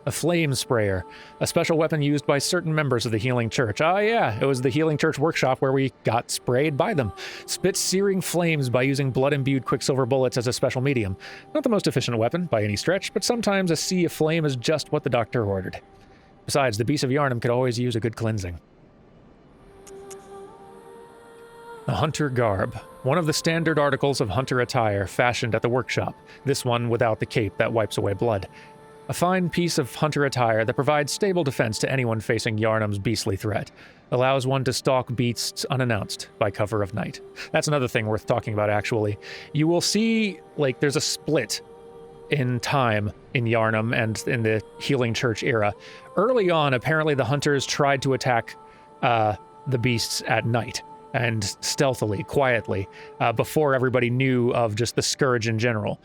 A flame sprayer, a special weapon used by certain members of the Healing Church. Ah yeah, it was the Healing Church workshop where we got sprayed by them. Spits searing flames by using blood-imbued quicksilver bullets as a special medium. Not the most efficient weapon by any stretch, but sometimes a sea of flame is just what the doctor ordered. Besides, the beasts of Yharnam could always use a good cleansing. The Hunter Garb, one of the standard articles of hunter attire fashioned at the workshop, this one without the cape that wipes away blood. A fine piece of hunter attire that provides stable defense to anyone facing Yharnam's beastly threat. Allows one to stalk beasts unannounced by cover of night. That's another thing worth talking about, actually. You will see, like, there's a split in time in Yharnam and in the Healing Church era. Early on, apparently the hunters tried to attack the beasts at night, and stealthily, quietly, before everybody knew of just the Scourge in general.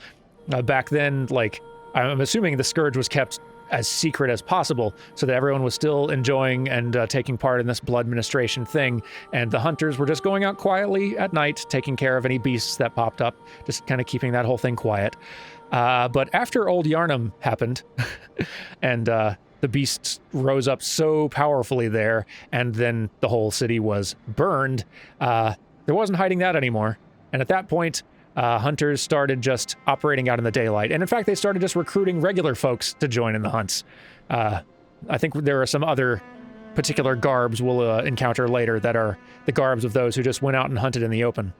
Back then, like, I'm assuming the Scourge was kept as secret as possible so that everyone was still enjoying and taking part in this blood ministration thing, and the hunters were just going out quietly at night, taking care of any beasts that popped up, just kind of keeping that whole thing quiet. But after old Yharnam happened, and the beasts rose up so powerfully there, and then the whole city was burned, there wasn't hiding that anymore. And at that point, hunters started just operating out in the daylight. And in fact, they started just recruiting regular folks to join in the hunts. I think there are some other particular garbs we'll encounter later that are the garbs of those who just went out and hunted in the open.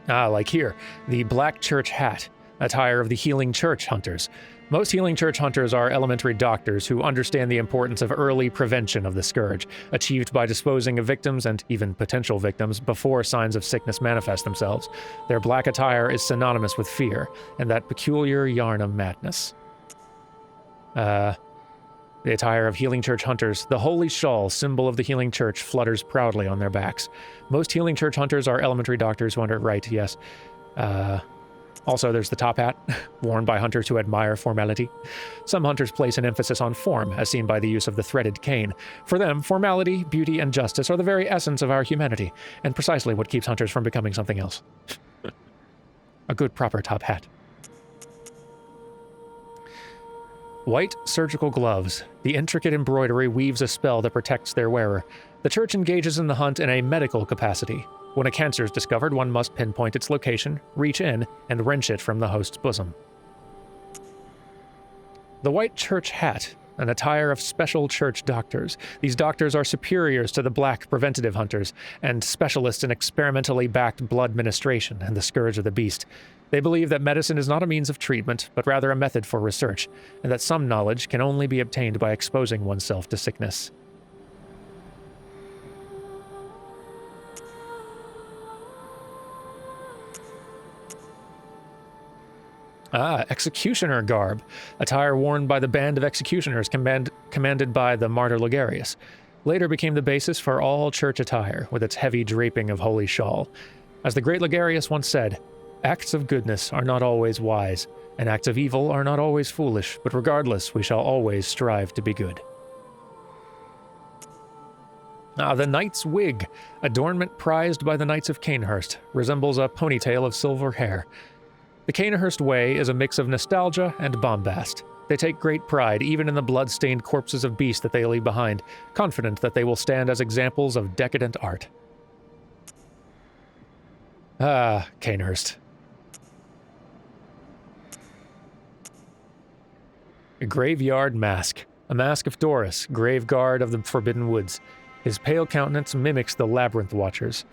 Like here, the Black Church Hat, attire of the Healing Church Hunters. Most Healing Church Hunters are elementary doctors who understand the importance of early prevention of the scourge, achieved by disposing of victims and even potential victims before signs of sickness manifest themselves. Their black attire is synonymous with fear and that peculiar Yharnam madness. The attire of Healing Church Hunters, the holy shawl, symbol of the Healing Church, flutters proudly on their backs. Most Healing Church Hunters are elementary doctors who right, yes. Also, there's the top hat, worn by hunters who admire formality. Some hunters place an emphasis on form, as seen by the use of the threaded cane. For them, formality, beauty, and justice are the very essence of our humanity, and precisely what keeps hunters from becoming something else. A good, proper top hat. White surgical gloves. The intricate embroidery weaves a spell that protects their wearer. The church engages in the hunt in a medical capacity. When a cancer is discovered, one must pinpoint its location, reach in, and wrench it from the host's bosom. The White Church Hat, an attire of special church doctors. These doctors are superiors to the black preventative hunters, and specialists in experimentally backed blood ministration and the scourge of the beast. They believe that medicine is not a means of treatment, but rather a method for research, and that some knowledge can only be obtained by exposing oneself to sickness. Executioner garb, attire worn by the band of executioners commanded by the martyr Ligarius. Later became the basis for all church attire, with its heavy draping of holy shawl. As the great Ligarius once said, "Acts of goodness are not always wise, and acts of evil are not always foolish, but regardless we shall always strive to be good." The Knight's Wig, adornment prized by the Knights of Cainhurst, resembles a ponytail of silver hair. The Cainhurst way is a mix of nostalgia and bombast. They take great pride even in the blood-stained corpses of beasts that they leave behind, confident that they will stand as examples of decadent art. Cainhurst. A graveyard mask. A mask of Doris, grave guard of the Forbidden Woods. His pale countenance mimics the Labyrinth Watchers.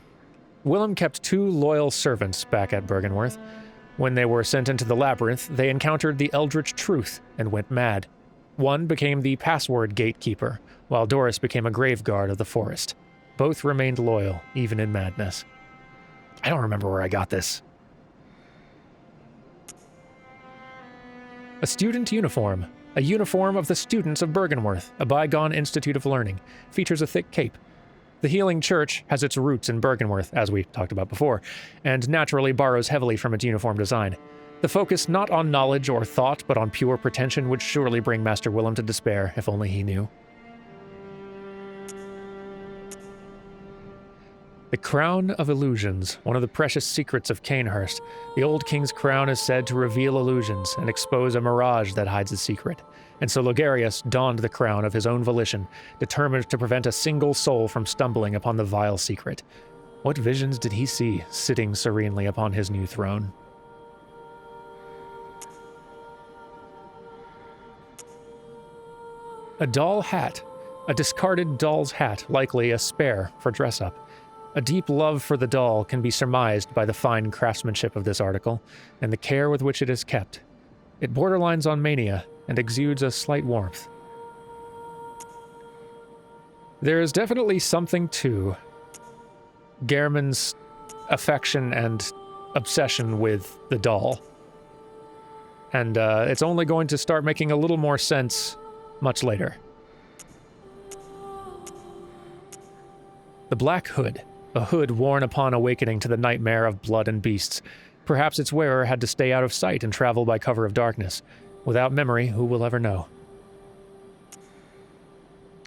Willem kept 2 loyal servants back at Byrgenwerth. When they were sent into the Labyrinth, they encountered the Eldritch Truth and went mad. One became the password gatekeeper, while Doris became a grave guard of the forest. Both remained loyal, even in madness. I don't remember where I got this. A student uniform. A uniform of the students of Byrgenwerth, a bygone institute of learning. Features a thick cape. The Healing Church has its roots in Byrgenwerth, as we talked about before, and naturally borrows heavily from its uniform design. The focus not on knowledge or thought, but on pure pretension would surely bring Master Willem to despair, if only he knew. The Crown of Illusions, one of the precious secrets of Cainhurst. The old king's crown is said to reveal illusions and expose a mirage that hides a secret. And so Ligarius donned the crown of his own volition, determined to prevent a single soul from stumbling upon the vile secret. What visions did he see, sitting serenely upon his new throne? A doll hat. A discarded doll's hat, likely a spare for dress-up. A deep love for the doll can be surmised by the fine craftsmanship of this article, and the care with which it is kept. It borderlines on mania, and exudes a slight warmth. There is definitely something to Gehrman's affection and obsession with the doll. And it's only going to start making a little more sense much later. The Black Hood. A hood worn upon awakening to the nightmare of blood and beasts. Perhaps its wearer had to stay out of sight and travel by cover of darkness. Without memory, who will ever know?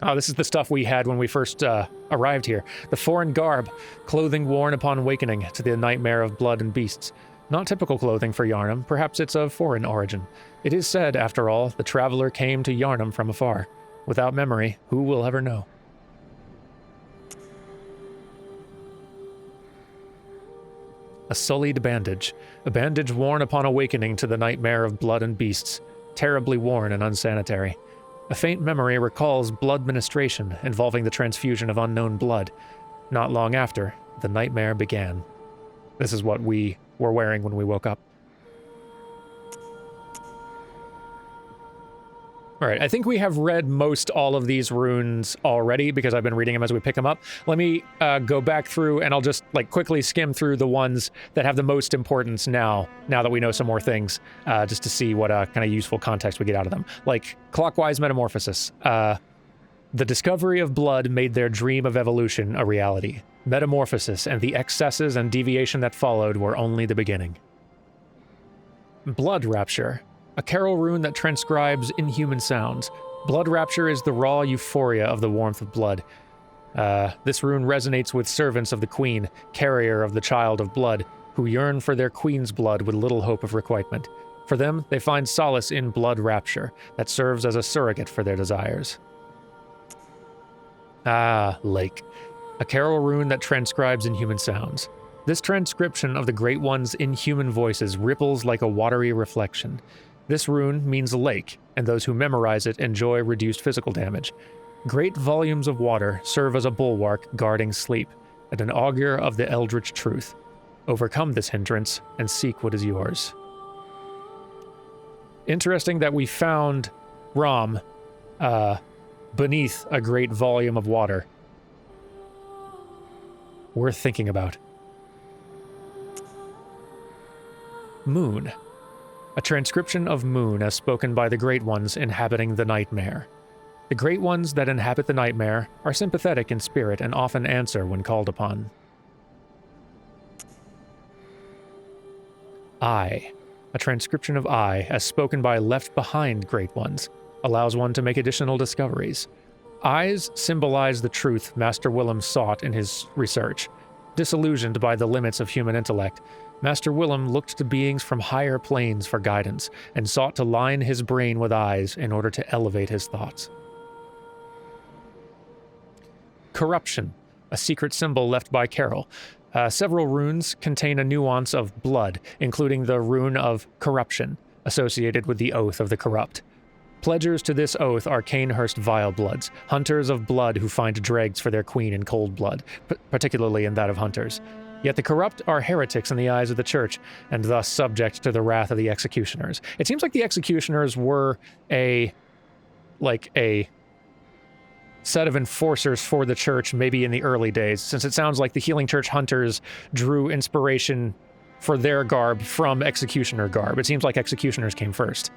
Oh, this is the stuff we had when we first arrived here. The foreign garb, clothing worn upon awakening to the nightmare of blood and beasts. Not typical clothing for Yharnam, perhaps it's of foreign origin. It is said, after all, the traveler came to Yharnam from afar. Without memory, who will ever know? A sullied bandage. A bandage worn upon awakening to the nightmare of blood and beasts. Terribly worn and unsanitary. A faint memory recalls blood ministration involving the transfusion of unknown blood. Not long after, the nightmare began. This is what we were wearing when we woke up. All right, I think we have read most all of these runes already because I've been reading them as we pick them up. Let me go back through and I'll just like quickly skim through the ones that have the most importance now that we know some more things, just to see what kind of useful context we get out of them. Like clockwise metamorphosis. The discovery of blood made their dream of evolution a reality. Metamorphosis and the excesses and deviation that followed were only the beginning. Blood Rapture. A carol rune that transcribes inhuman sounds. Blood Rapture is the raw euphoria of the warmth of blood. This rune resonates with servants of the Queen, carrier of the child of blood, who yearn for their Queen's blood with little hope of requitement. For them, they find solace in Blood Rapture, that serves as a surrogate for their desires. Lake. A carol rune that transcribes inhuman sounds. This transcription of the Great One's inhuman voices ripples like a watery reflection. This rune means a lake, and those who memorize it enjoy reduced physical damage. Great volumes of water serve as a bulwark guarding sleep, and an augur of the eldritch truth. Overcome this hindrance, and seek what is yours. Interesting that we found Rom beneath a great volume of water. Worth thinking about. Moon. A transcription of Moon as spoken by the Great Ones inhabiting the Nightmare. The Great Ones that inhabit the Nightmare are sympathetic in spirit and often answer when called upon. I. A transcription of I as spoken by Left Behind Great Ones allows one to make additional discoveries. Eyes symbolize the truth Master Willem sought in his research. Disillusioned by the limits of human intellect, Master Willem looked to beings from higher planes for guidance, and sought to line his brain with eyes in order to elevate his thoughts. Corruption, a secret symbol left by Carol. Several runes contain a nuance of blood, including the rune of corruption, associated with the Oath of the Corrupt. Pledgers to this oath are Canehurst Vilebloods, hunters of blood who find dregs for their queen in cold blood, particularly in that of hunters. Yet the corrupt are heretics in the eyes of the church, and thus subject to the wrath of the executioners. It seems like the executioners were a set of enforcers for the church maybe in the early days, since it sounds like the Healing Church hunters drew inspiration for their garb from executioner garb. It seems like executioners came first.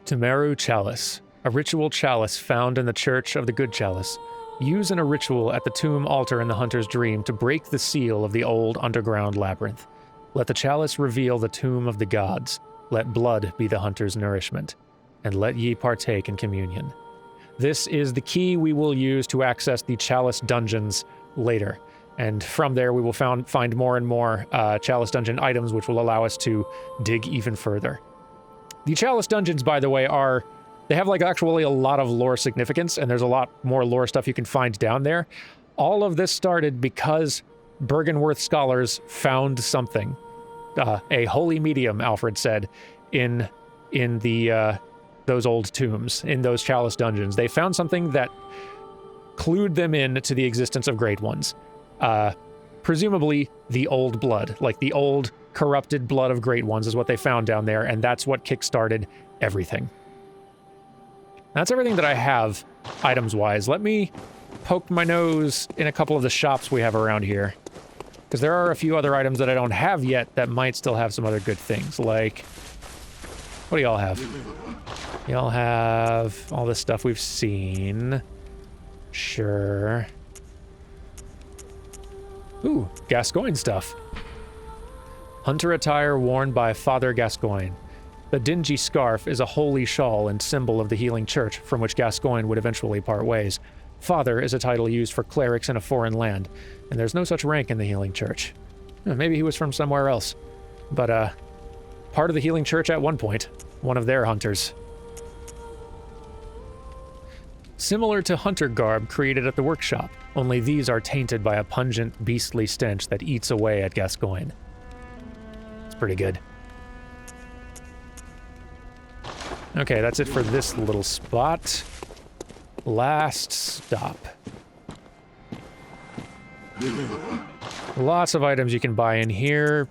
Temeru Chalice, a ritual chalice found in the Church of the Good Chalice. Used in a ritual at the tomb altar in the hunter's dream to break the seal of the old underground labyrinth. Let the chalice reveal the tomb of the gods. Let blood be the hunter's nourishment. And let ye partake in communion. This is the key we will use to access the chalice dungeons later. And from there we will find more and more chalice dungeon items which will allow us to dig even further. The chalice dungeons, by the way, they have like actually a lot of lore significance, and there's a lot more lore stuff you can find down there. All of this started because Bergenworth scholars found something. A holy medium, Alfred said, in those old tombs, in those chalice dungeons. They found something that clued them in to the existence of Great Ones. Presumably the old blood, like the old corrupted blood of Great Ones is what they found down there, and that's what kickstarted everything. That's everything that I have, items-wise. Let me poke my nose in a couple of the shops we have around here, because there are a few other items that I don't have yet that might still have some other good things, like... What do y'all have? Y'all have all this stuff we've seen. Sure. Ooh, Gascoigne stuff. Hunter attire worn by Father Gascoigne. The dingy scarf is a holy shawl and symbol of the healing church from which Gascoigne would eventually part ways. Father is a title used for clerics in a foreign land, and there's no such rank in the healing church. Maybe he was from somewhere else, but part of the healing church at one point, one of their hunters. Similar to hunter garb created at the workshop, only these are tainted by a pungent, beastly stench that eats away at Gascoigne. It's pretty good. Okay, that's it for this little spot. Last stop. Lots of items you can buy in here,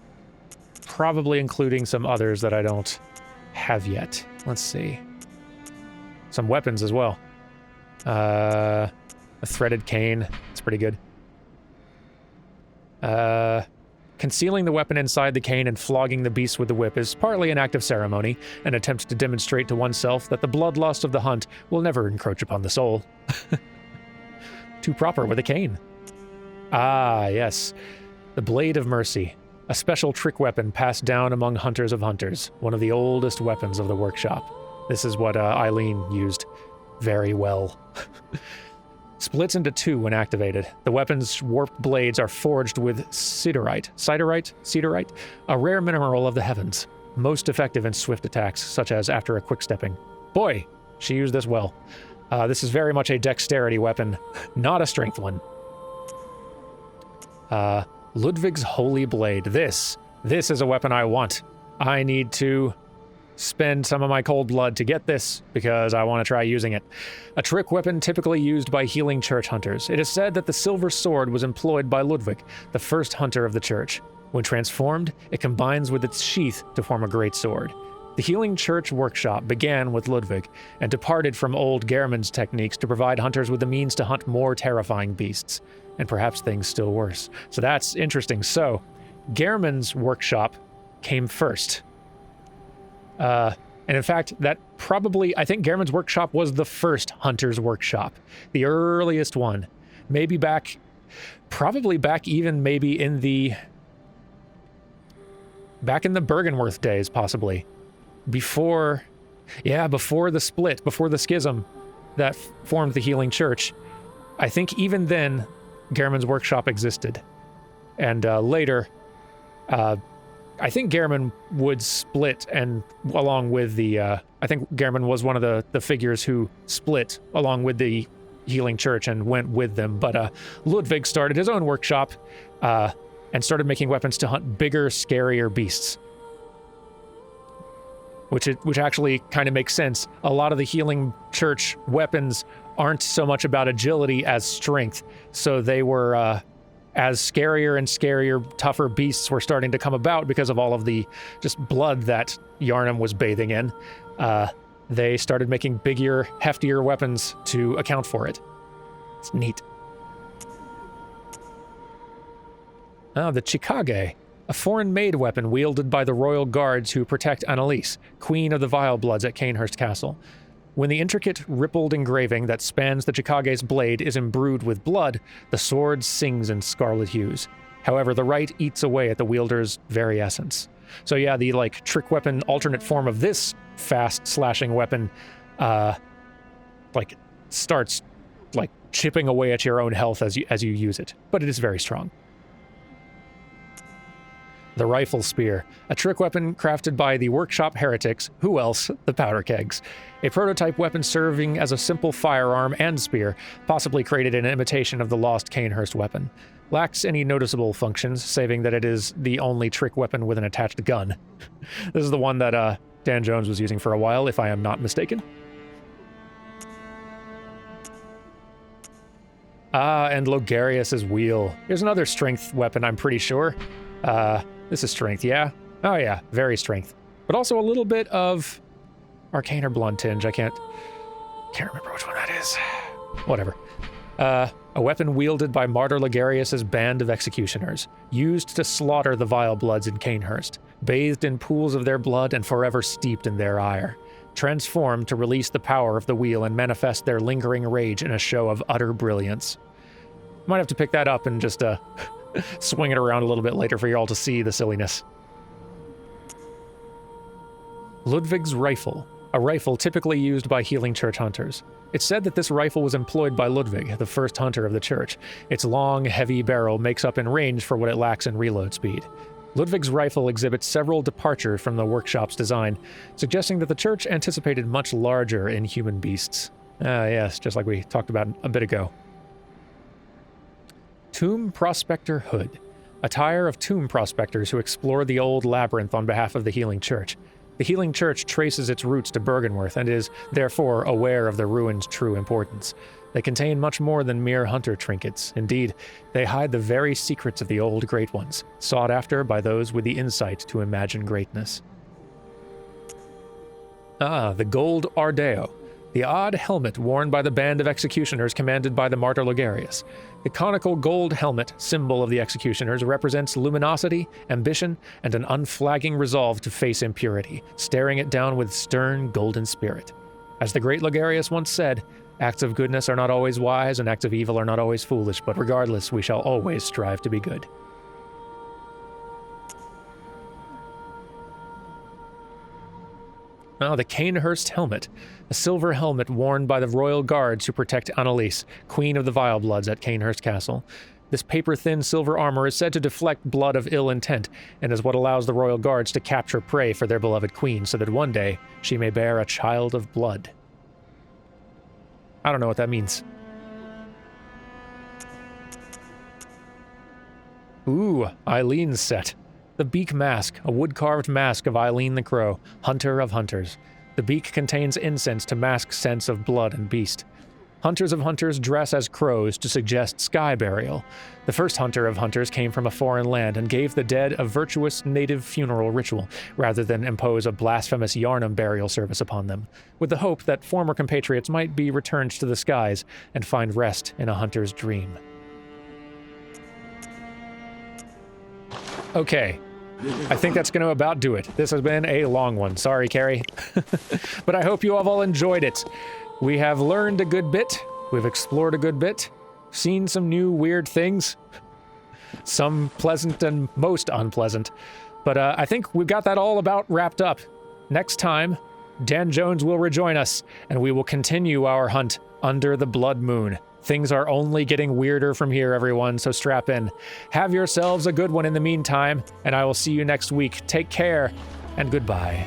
probably including some others that I don't have yet. Let's see. Some weapons as well. A threaded cane. It's pretty good. Concealing the weapon inside the cane and flogging the beast with the whip is partly an act of ceremony, an attempt to demonstrate to oneself that the bloodlust of the hunt will never encroach upon the soul. Too proper with a cane. Ah, yes. The Blade of Mercy. A special trick weapon passed down among hunters of hunters. One of the oldest weapons of the workshop. This is what Eileen used very well. Splits into two when activated. The weapon's warped blades are forged with siderite, a rare mineral of the heavens. Most effective in swift attacks, such as after a quick stepping. Boy, she used this well. This is very much a dexterity weapon, not a strength one. Ludwig's Holy Blade. This is a weapon I want. I need to spend some of my cold blood to get this, because I want to try using it. A trick weapon typically used by healing church hunters. It is said that the silver sword was employed by Ludwig, the first hunter of the church. When transformed, it combines with its sheath to form a great sword. The healing church workshop began with Ludwig, and departed from old Gehrman's techniques to provide hunters with the means to hunt more terrifying beasts, and perhaps things still worse. So that's interesting. So, Gehrman's workshop came first. And in fact, I think Gehrman's workshop was the first hunter's workshop. The earliest one. Probably back even maybe back in the Bergenworth days, possibly. Before the split, before the schism that formed the healing church. I think even then, Gehrman's workshop existed. And later, I think Gehrman would split, and along with the, I think Gehrman was one of the figures who split along with the healing church and went with them. But Ludwig started his own workshop and started making weapons to hunt bigger, scarier beasts. Which actually kind of makes sense. A lot of the healing church weapons aren't so much about agility as strength. So they were, as scarier and scarier, tougher beasts were starting to come about because of all of the just blood that Yharnam was bathing in. They started making bigger, heftier weapons to account for it. It's neat. The Chikage, a foreign-made weapon wielded by the royal guards who protect Annalise, queen of the Vile Bloods at Cainhurst Castle. When the intricate, rippled engraving that spans the Chikage's blade is imbrued with blood, the sword sings in scarlet hues. However, the rite eats away at the wielder's very essence. So yeah, the trick weapon alternate form of this fast slashing weapon, starts chipping away at your own health as you use it. But it is very strong. The Rifle Spear, a trick weapon crafted by the workshop heretics, who else, the Powder Kegs. A prototype weapon serving as a simple firearm and spear, possibly created in imitation of the lost Cainhurst weapon. Lacks any noticeable functions, saving that it is the only trick weapon with an attached gun. This is the one that Dan Jones was using for a while, if I am not mistaken. And Logarius's Wheel. Here's another strength weapon, I'm pretty sure. This is strength, yeah? Oh yeah, very strength. But also a little bit of arcane or blonde tinge. I can't remember which one that is. Whatever. A weapon wielded by Martyr Logarius's band of executioners, used to slaughter the Vile Bloods in Cainhurst, bathed in pools of their blood and forever steeped in their ire. Transformed to release the power of the wheel and manifest their lingering rage in a show of utter brilliance. Might have to pick that up and just, swing it around a little bit later for you all to see the silliness. Ludwig's rifle, a rifle typically used by healing church hunters. It's said that this rifle was employed by Ludwig, the first hunter of the church. Its long, heavy barrel makes up in range for what it lacks in reload speed. Ludwig's rifle exhibits several departures from the workshop's design, suggesting that the church anticipated much larger inhuman beasts. Yes, just like we talked about a bit ago. Tomb Prospector Hood. Attire of tomb prospectors who explore the old labyrinth on behalf of the Healing Church. The Healing Church traces its roots to Bergenworth and is, therefore, aware of the ruins' true importance. They contain much more than mere hunter trinkets. Indeed, they hide the very secrets of the old Great Ones, sought after by those with the insight to imagine greatness. The Gold Ardeo. The odd helmet worn by the band of executioners commanded by the martyr Logarius. The conical gold helmet, symbol of the executioners, represents luminosity, ambition, and an unflagging resolve to face impurity, staring it down with stern, golden spirit. As the great Logarius once said, acts of goodness are not always wise, and acts of evil are not always foolish, but regardless, we shall always strive to be good. The Canehurst helmet, a silver helmet worn by the royal guards who protect Annalise, queen of the Vilebloods at Canehurst Castle. This paper-thin silver armor is said to deflect blood of ill intent, and is what allows the royal guards to capture prey for their beloved queen, so that one day she may bear a child of blood. I don't know what that means. Ooh, Eileen's set. The Beak Mask, a wood-carved mask of Eileen the Crow, hunter of hunters. The beak contains incense to mask scents of blood and beast. Hunters of hunters dress as crows to suggest sky burial. The first hunter of hunters came from a foreign land and gave the dead a virtuous native funeral ritual, rather than impose a blasphemous Yharnam burial service upon them, with the hope that former compatriots might be returned to the skies and find rest in a hunter's dream. Okay. I think that's going to about do it. This has been a long one. Sorry, Carrie. But I hope you have all enjoyed it. We have learned a good bit. We've explored a good bit. Seen some new weird things. Some pleasant and most unpleasant. But I think we've got that all about wrapped up. Next time, Dan Jones will rejoin us, and we will continue our hunt under the Blood Moon. Things are only getting weirder from here, everyone, so strap in. Have yourselves a good one in the meantime, and I will see you next week. Take care, and goodbye.